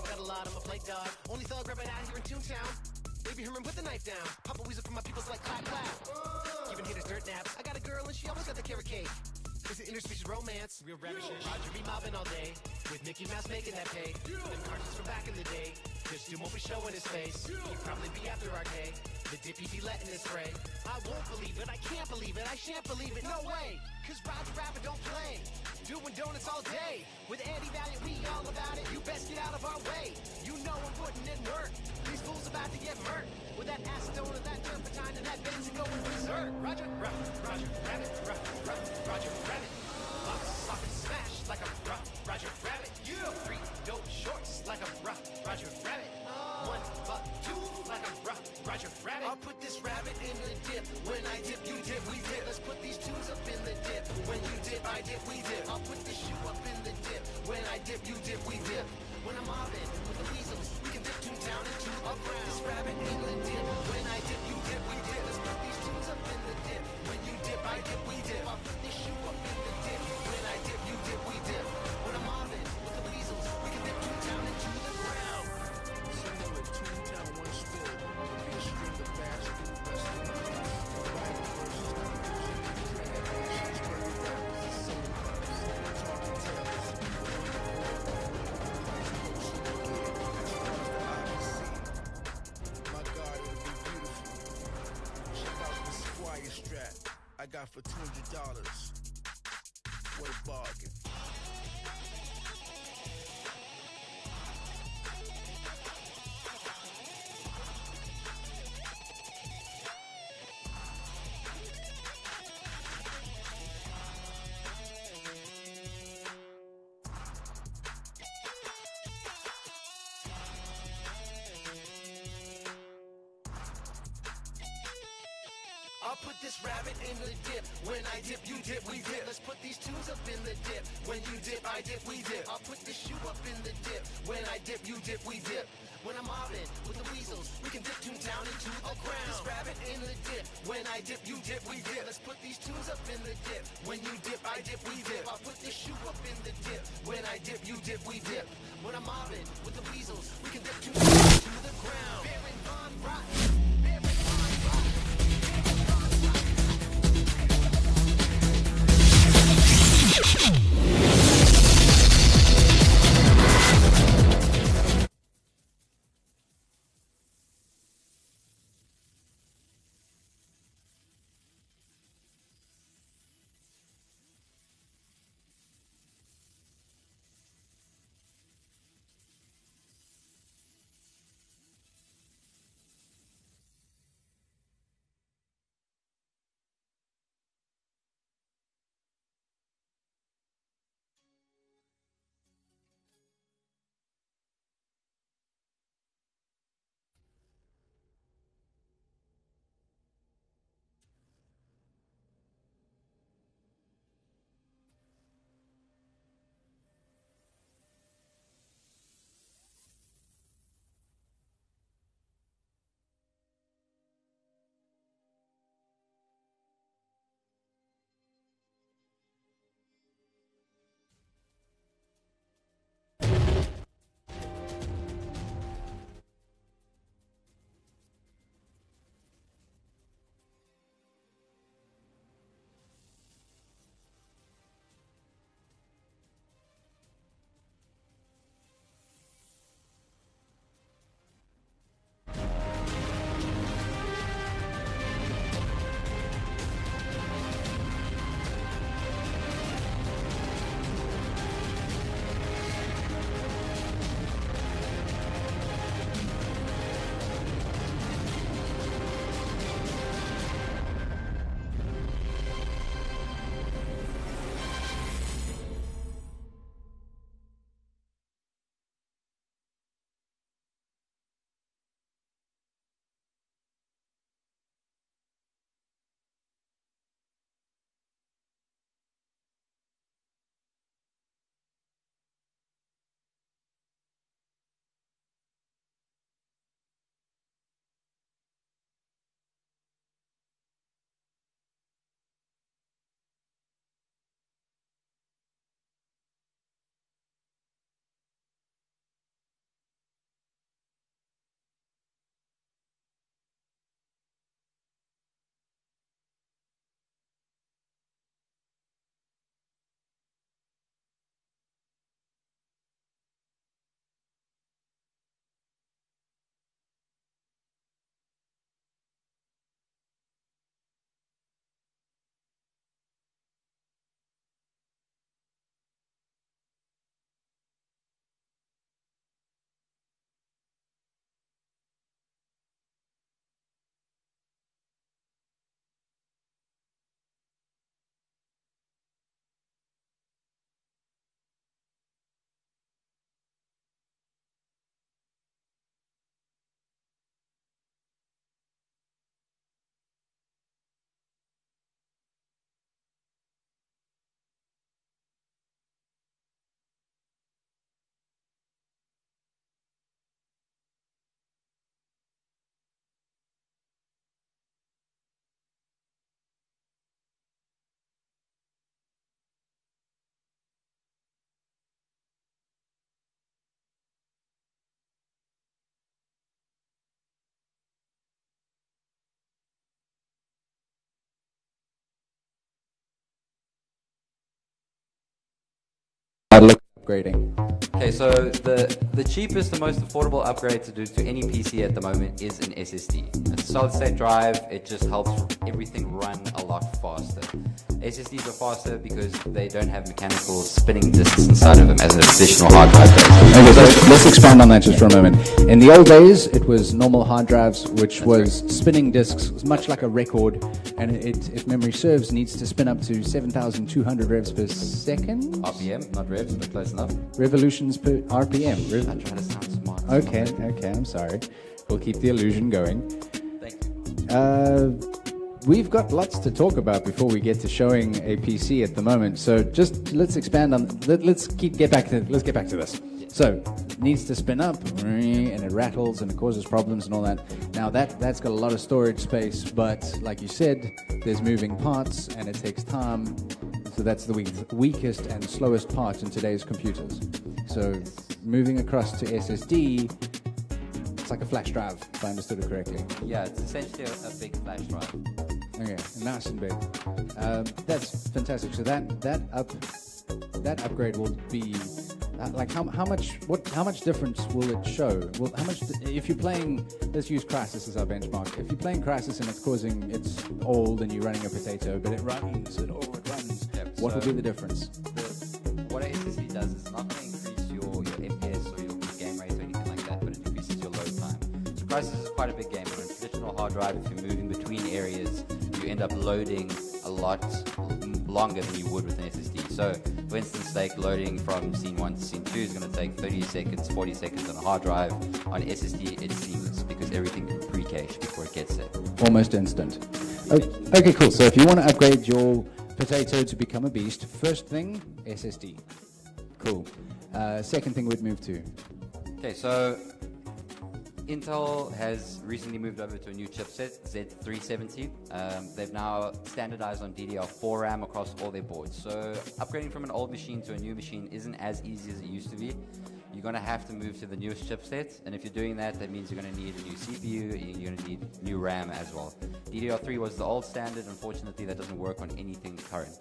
got a lot on my plate, dog. Only thug rapping out here in Toontown. Baby Herman, put the knife down. Pop a weasel for my peoples like clap clap. Giving haters dirt naps. I got a girl and she always got the carrot cake. It's an interspecies romance, real rabbit shit. Roger be mobbing all day, with Mickey Mouse making that pay. Them cartoons from back in the day, just Doom won't be showing his face. He'd probably be after our day, the dippy be letting it spray. I won't believe it, I can't believe it, I shan't believe it, no way. Cause Roger Rabbit don't play, doing donuts all day. With Andy Valiant, we all about it, you best get out of our way. You know I'm putting in work, these fools about to get murked. With that acetone and that turpentine and that Benz going berserk. Roger Rabbit, Roger Rabbit. Lock and smash like a Roger Rabbit. Yeah. 3 dope shorts like a Roger Rabbit. 1 buck 2 like a Roger Rabbit. I'll put this rabbit in the dip. When I dip, you dip, we dip. Let's put these tunes up in the dip. When you dip, I dip, we dip. I'll put this shoe up in the dip. When I dip, you dip, we dip. When I'm mobbing with the weasels, we can dip Toontown into a ground. This rabbit in the dip. When I dip, you dip, we dip. Let's put these tunes up in the dip. When you dip, I dip, we dip. I'll put this shoe up in the dip. When I dip, you dip, we dip. When I'm mobbing with the weasels, we can dip Toontown into the ground. Similar with Toontown once stood to be a string of fast food restaurants. Rival versus competition, generations, perfect rappers, and soul cups, talking tellers, my God, it'll be beautiful. Check out the Squire strap I got for $200. What a bargain. I'll put this rabbit in the dip. When I dip, you dip, we dip. Let's put these tunes up in the dip. When you dip, I dip, we dip. I'll put this shoe up in the dip. When I dip, you dip, we dip. When I'm mobbing with the weasels, we can dip Toontown into a ground. This rabbit in the dip. When I dip, you dip, we dip. Let's put these tunes up in the dip. When you dip, I dip, we dip. I'll put this shoe up in the dip. When I dip, you dip, we dip. When I'm mobbing with the weasels, we can dip Toontown into the ground. Baron Von Rotten. Baron Von Rotten. look upgrading. Okay, so the cheapest and most affordable upgrade to do to any PC at the moment is an SSD. It's a solid state drive. It just helps everything run a lot faster. SSDs are faster because they don't have mechanical spinning disks inside of them as an additional hard drive does. Okay, so let's expand on that just for a moment. In the old days, it was normal hard drives, which was spinning disks, much like a record, and it, if memory serves, needs to spin up to 7,200 revs per second? RPM, not revs, but close enough. Revolutions per RPM. I try to sound smart. Okay, I'm sorry. We'll keep the illusion going. Thank you. We've got lots to talk about before we get to showing a PC at the moment. So just let's expand on. Let's get back to this. So it needs to spin up, and it rattles and it causes problems and all that. Now that's got a lot of storage space, but like you said, there's moving parts and it takes time. So that's the weakest and slowest part in today's computers. So moving across to SSD. It's like a flash drive, if I understood it correctly. Yeah, it's essentially a big flash drive. Okay, nice and big. That's fantastic. So that upgrade will be like how much difference will it show? Well, how much if you're playing? Let's use Crysis as our benchmark. If you're playing Crysis and it's old and you're running a potato, but it runs. Yep, what will be the difference? What an SSD does is not going to increase your FPS or your game rate or anything like that, but it increases your load time. So Crysis is quite a big game. On a traditional hard drive, if you're moving between areas, you end up loading a lot longer than you would with an SSD. So, for instance, like loading from scene 1 to scene 2 is going to take 30 seconds, 40 seconds on a hard drive. On SSD, it's seamless because everything can pre-cache before it gets there. Almost instant. Okay, cool. So if you want to upgrade your potato to become a beast, first thing, SSD. Cool. Second thing we'd move to. Okay, so Intel has recently moved over to a new chipset, Z370. They've now standardized on DDR4 RAM across all their boards. So upgrading from an old machine to a new machine isn't as easy as it used to be. You're going to have to move to the newest chipset, and if you're doing that, that means you're going to need a new CPU, and you're going to need new RAM as well. DDR3 was the old standard. Unfortunately, that doesn't work on anything current.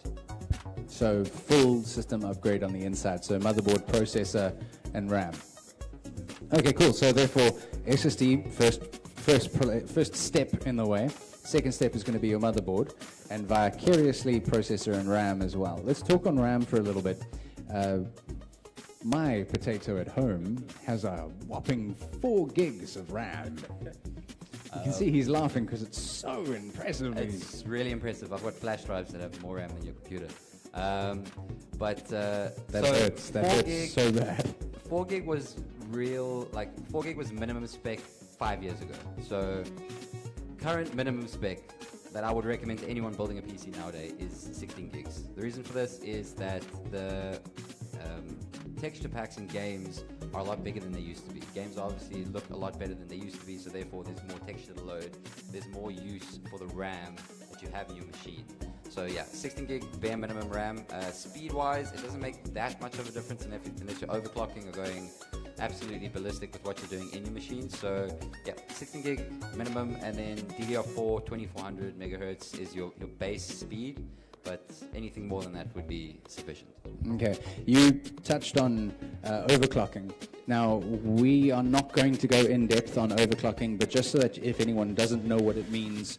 So full system upgrade on the inside, so motherboard, processor, and RAM. Okay, cool. So therefore, SSD, first step in the way. Second step is going to be your motherboard, and vicariously processor and RAM as well. Let's talk on RAM for a little bit. My potato at home has a whopping 4 gigs of RAM. You can see he's laughing because it's so impressive. It's really impressive. I've got flash drives that have more RAM than your computer. That hurts. That hurts so bad. 4 gig was 4 gig was minimum spec 5 years ago. So current minimum spec that I would recommend to anyone building a PC nowadays is 16 gigs. The reason for this is that the texture packs in games are a lot bigger than they used to be. Games obviously look a lot better than they used to be, so therefore there's more texture to load. There's more use for the RAM that you have in your machine. So yeah, 16 gig bare minimum RAM. Speed-wise, it doesn't make that much of a difference unless you're overclocking or going absolutely ballistic with what you're doing in your machine. So yeah, 16 gig minimum, and then DDR4 2400 megahertz is your base speed, but anything more than that would be sufficient. Okay, you touched on overclocking. Now, we are not going to go in depth on overclocking, but just so that if anyone doesn't know what it means,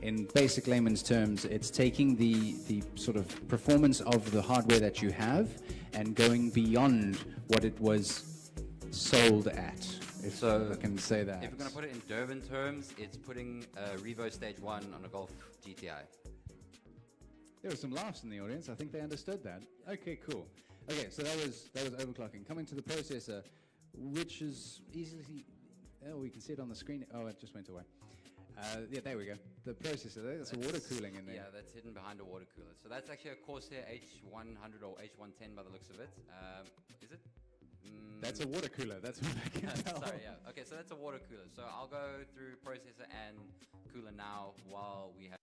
in basic layman's terms, it's taking the sort of performance of the hardware that you have and going beyond what it was sold at, if I can say that. If we're going to put it in Durban terms, it's putting Revo Stage 1 on a Golf GTI. There were some laughs in the audience. I think they understood that. Okay, cool. Okay, so that was overclocking. Coming to the processor, which is easily... Oh, we can see it on the screen. Oh, it just went away. Yeah, there we go. The processor, that's a water cooling in there. Yeah, that's hidden behind a water cooler. So that's actually a Corsair H100 or H110 by the looks of it. Is it? That's a water cooler. That's what I can tell. Sorry, yeah. Okay, so that's a water cooler. So I'll go through processor and cooler now while we have...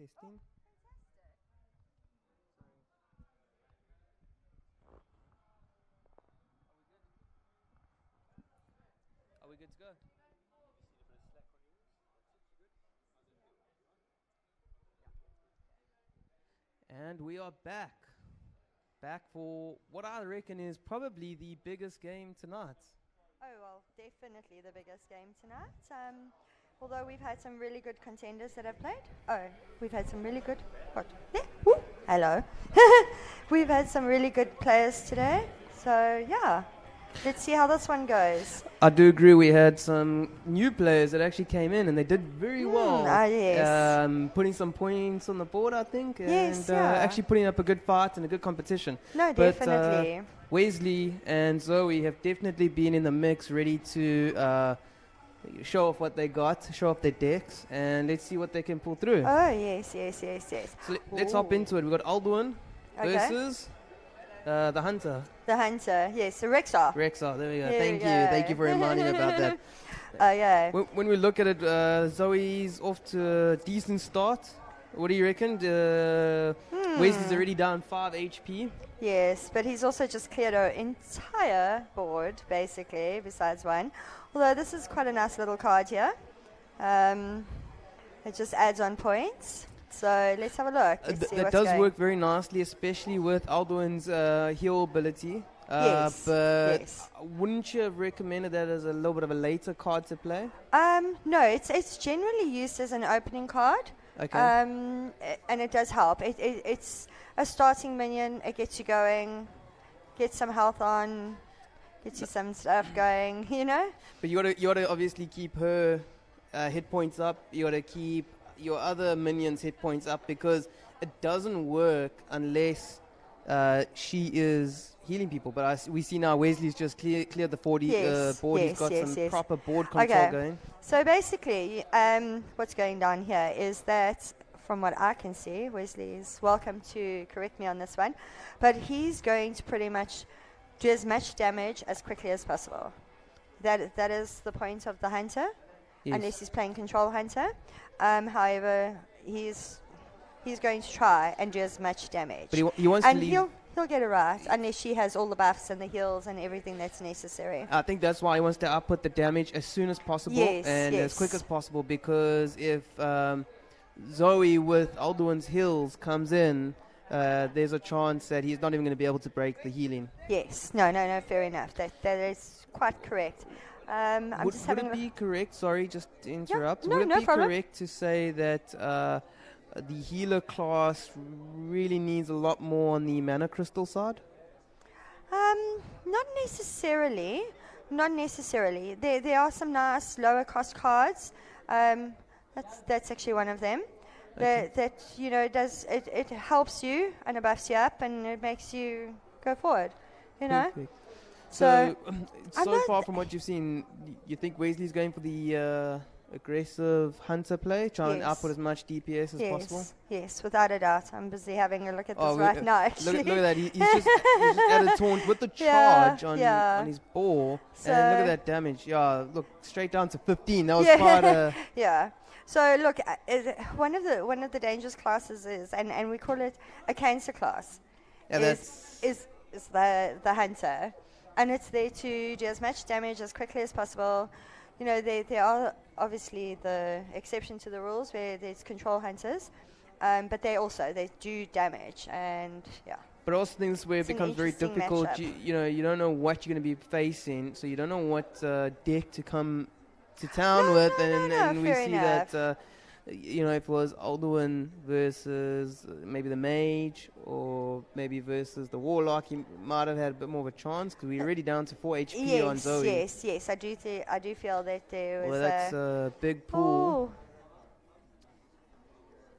testing. Are we good to go? And we are back. Back for what I reckon is probably the biggest game tonight. Oh, well, definitely the biggest game tonight. Although we've had some really good contenders that have played. Oh, we've had some really good... What? Yeah. Woo. Hello. We've had some really good players today. So, yeah. Let's see how this one goes. I do agree. We had some new players that actually came in and they did very well. Yes. Putting some points on the board, I think. Yes, and actually putting up a good fight and a good competition. No, but, definitely. Wesley and Zoe have definitely been in the mix, ready to show off what they got, show off their decks, and let's see what they can pull through. Oh, yes. So let's hop into it. We've got Alduin versus the Hunter. The Hunter, yes, the Rexar. Rexar, there we go. Thank you for reminding me about that. Okay. When we look at it, Zoe's off to a decent start. What do you reckon? Wesley's already down 5 HP. Yes, but he's also just cleared our entire board, basically, besides one. Although this is quite a nice little card here. It just adds on points. So let's have a look. Let's see that what's does going. work very nicely, especially with Alduin's heal ability. Yes, but yes. Wouldn't you have recommended that as a little bit of a later card to play? No, it's generally used as an opening card. Okay. And it does help. It's a starting minion. It gets you going, gets some health on, gets you some stuff going, you know? But you gotta obviously keep her hit points up. You gotta keep your other minions' hit points up, because it doesn't work unless she is healing people. But we see now Wesley's just cleared the 40 board. He's got some proper board control going. So basically, what's going down here is that, from what I can see, Wesley is welcome to correct me on this one, but he's going to pretty much do as much damage as quickly as possible. That is the point of the Hunter, unless he's playing Control Hunter. However, he's going to try and do as much damage. But he wants to leave. He'll get it right, unless she has all the buffs and the heals and everything that's necessary. I think that's why he wants to output the damage as soon as possible and as quick as possible, because if Zoe with Alduin's heals comes in, there's a chance that he's not even going to be able to break the healing. Yes. No, fair enough. That is quite correct. Would it be correct, sorry, just to interrupt, would it be problem. correct to say that the healer class really needs a lot more on the mana crystal side? Not necessarily. There are some nice lower cost cards. That's actually one of them. Okay. That does it helps you and it buffs you up and it makes you go forward. Perfect. So far from what you've seen, you think Wesley's going for the aggressive Hunter play, trying to output as much DPS as possible? Yes, without a doubt. I'm busy having a look at this right now, actually. Look at that. He's just added taunt with the charge on his ball. So and look at that damage. Yeah, look, straight down to 15. That was quite a... Yeah. So look, one of the dangerous classes is, and we call it a cancer class, is the Hunter. And it's there to do as much damage as quickly as possible. There are obviously the exception to the rules where there's control hunters, but they do damage, and But I also think this is where it becomes very difficult. You don't know what you're going to be facing, so you don't know what deck to come to town with, and we see that if it was Alduin versus maybe the Mage, or maybe versus the Warlock, he might have had a bit more of a chance, because we're already down to 4 HP on Zoe. Yes, I do feel that there was. Well, that's a big pool.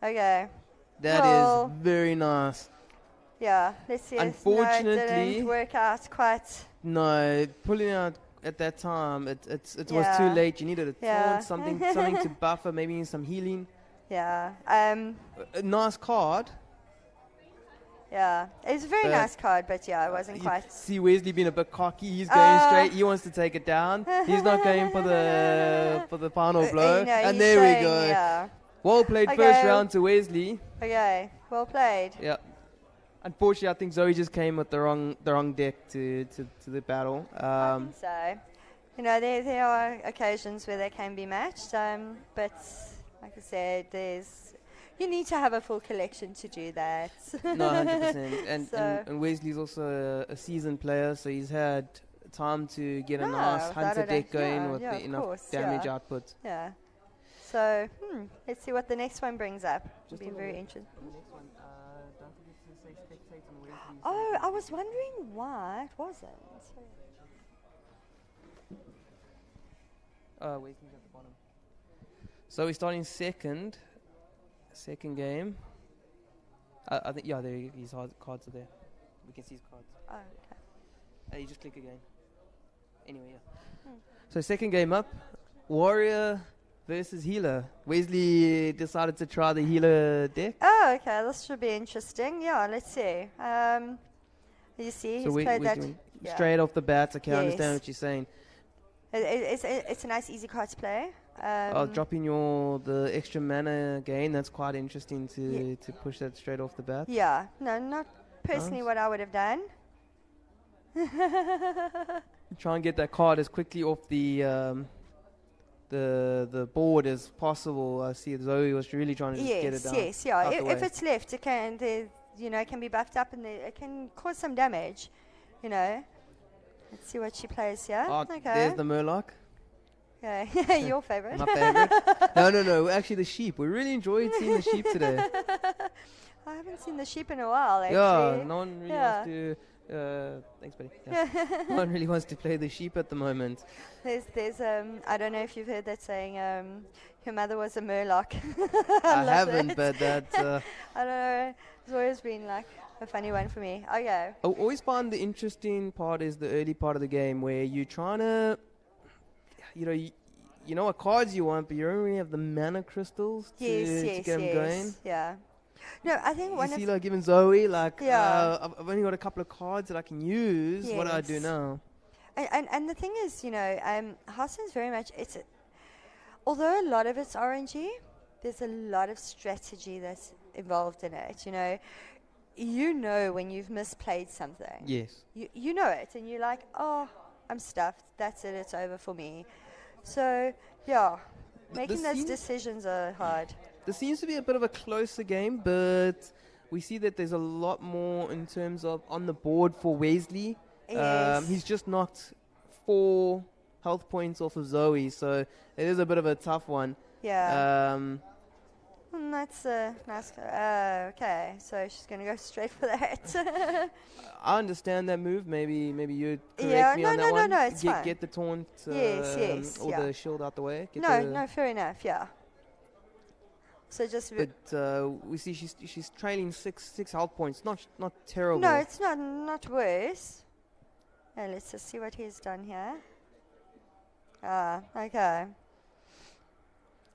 Okay. That is very nice. Yeah, let's see. Unfortunately, it didn't work out quite. No, pulling out at that time, it was too late. You needed a taunt, something to buffer, maybe some healing. Yeah. A nice card. Yeah, it's a very nice card, but it wasn't quite. See Wesley being a bit cocky. He's going straight. He wants to take it down. He's not going for the final blow. No, and there we go. Yeah. Well played first round to Wesley. Okay, well played. Yeah. Unfortunately, I think Zoe just came with the wrong deck to the battle. I think so. You know, there are occasions where they can be matched, but like I said, you need to have a full collection to do that. No, 100%. And Wesley's also a seasoned player, so he's had time to get a nice hunter deck going with enough damage output. Yeah. So, let's see what the next one brings up. It'll be very interesting. The next one, don't forget to say spectate on Wesley's. Oh, I was wondering why it wasn't. Wesley's at the bottom. So we're starting second game. I think, yeah, there his cards are there. We can see his cards. Oh, okay. You just click again. Anyway, yeah. So second game up, Warrior versus Healer. Wesley decided to try the Healer deck. Oh, okay. This should be interesting. Yeah, let's see. You see, so he's played that straight off the bat. Okay, I understand what you're saying. It's a nice, easy card to play. Dropping the extra mana gain, that's quite interesting to push that straight off the bat. Yeah, no, not personally what I would have done. Try and get that card as quickly off the board as possible. I see Zoe was really trying to just get it down. Yes, yeah. If it's left, it can, it can be buffed up and it can cause some damage. You know. Let's see what she plays here. Oh, okay. There's the Murloc. Okay, your favorite. My favorite. No. Actually, the sheep. We really enjoyed seeing the sheep today. I haven't seen the sheep in a while, actually. Yeah, no one really wants to. Thanks, buddy. Yeah. No one really wants to play the sheep at the moment. There's I don't know if you've heard that saying. Your mother was a Murloc. I haven't, but that's. I don't know. It's always been like a funny one for me. Okay. I always find the interesting part is the early part of the game where you're trying to, you know what cards you want, but you don't really have the mana crystals to get them going. Yeah. No, I think you see, like even Zoe, like I've only got a couple of cards that I can use. Yes. What do I do now? And the thing is, Hearthstone's very much although a lot of it's RNG, there's a lot of strategy that's involved in it. You know when you've misplayed something. Yes. You know it, and you're like, oh, I'm stuffed. That's it. It's over for me. So yeah, making those decisions are hard. This seems to be a bit of a closer game, but we see that there's a lot more in terms of on the board for Wesley. Yes. He's just knocked 4 health points off of Zoe, so it is a bit of a tough one. Yeah. That's nice. Okay, so she's going to go straight for that. I understand that move. Maybe you'd correct me on that one. No, it's fine. Get the taunt yes, or the shield out the way. No, fair enough, yeah. So just... But we see she's trailing six health points. Not terrible. No, it's not worse. Now let's just see what he's done here. Okay.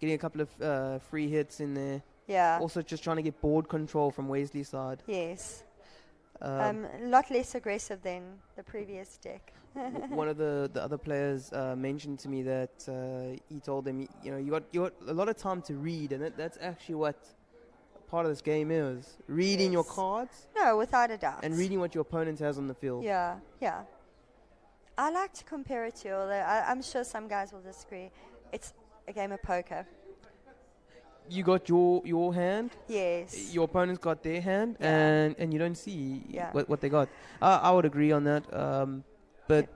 Getting a couple of free hits in there. Yeah. Also just trying to get board control from Wesley's side. Yes. A lot less aggressive than the previous deck. One of the other players mentioned to me that he told them, you got a lot of time to read, and that's actually what part of this game is. Reading your cards. No, without a doubt. And reading what your opponent has on the field. Yeah. I like to compare it to, although I'm sure some guys will disagree, it's a game of poker. You got your hand. Yes. Your opponent's got their hand, and you don't see what they got. I would agree on that, but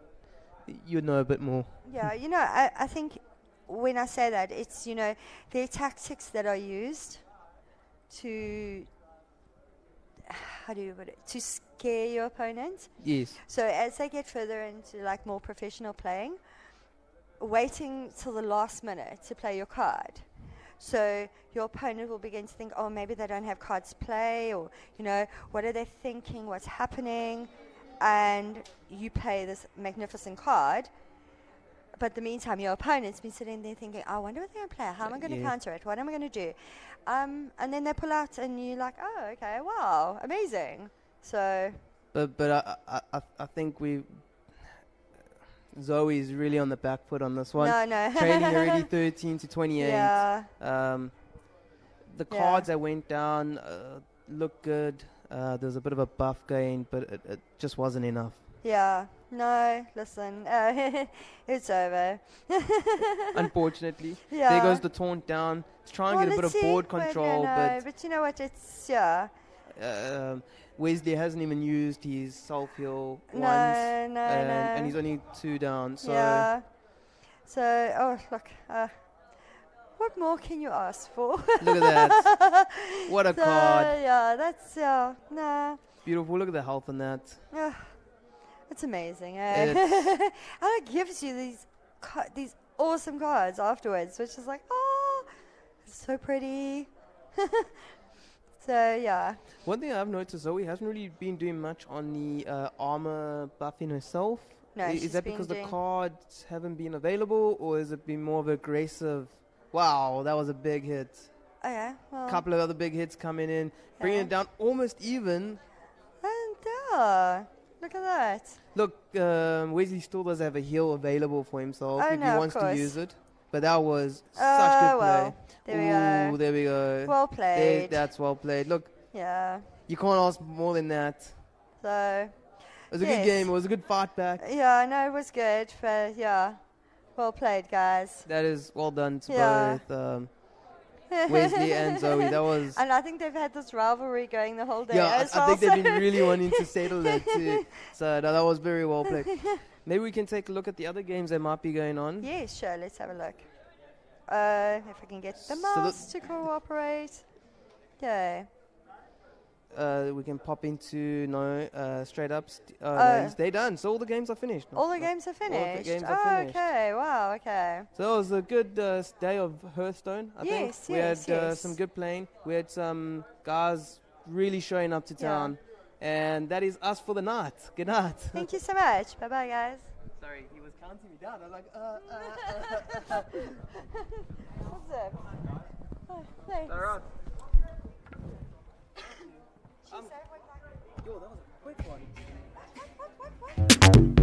you know a bit more. Yeah, I think when I say that, it's, there are tactics that are used to, how do you put it, to scare your opponent. Yes. So as they get further into like more professional playing, waiting till the last minute to play your card. So your opponent will begin to think, oh, maybe they don't have cards to play, or, what are they thinking, what's happening? And you play this magnificent card, but in the meantime, your opponent's been sitting there thinking, I wonder what they're going to play. How am I going to counter it? What am I going to do? And then they pull out, and you're like, oh, okay, wow, amazing. So... But I think Zoe's really on the back foot on this one. No. Trailing already 13 to 28. Yeah. the cards that went down looked good. There was a bit of a buff gain, but it just wasn't enough. Yeah. No, listen, it's over. Unfortunately. Yeah. There goes the taunt down. Let's try and get a bit of board control. But you know what? It's, yeah. Wesley hasn't even used his self-heal once. No. And he's only 2 down. So yeah. So, oh, look. What more can you ask for? Look at that. What a card. Yeah, that's, no. Beautiful. Look at the health on that. It's amazing, eh? And it gives you these awesome cards afterwards, which is like, oh, it's so pretty. So, yeah. One thing I've noticed, Zoe hasn't really been doing much on the armor buffing herself. No, is that because the cards haven't been available, or has it been more of aggressive? Wow, that was a big hit. Oh, yeah? Well, couple of other big hits coming in, bringing it down almost even. And, look at that. Look, Wesley still does have a heal available for himself if he wants to use it. But that was such good play. Well, there we go. There we go. Well played. That's well played. Look, yeah, you can't ask more than that. So, it was a good game. It was a good fight back. Yeah, no, it was good. But yeah, well played, guys. That is well done to both Wesley and Zoe. That was. And I think they've had this rivalry going the whole day. Yeah, I think they've been really wanting to settle that too. So that was very well played. Maybe we can take a look at the other games that might be going on. Yeah, sure. Let's have a look. If I can get the mouse to cooperate. Okay. We can pop into straight up. No, they're done. So all the games are finished. All the games are finished. All the games are finished. Okay. Wow. Okay. So it was a good day of HearthStone. I think we had some good playing. We had some guys really showing up to town, and that is us for the night. Good night. Thank you so much. Bye bye, guys. Sorry, he was counting me down. I was like, What's up? Oh, thanks. All right. She said, Yo, that was a quick one. What?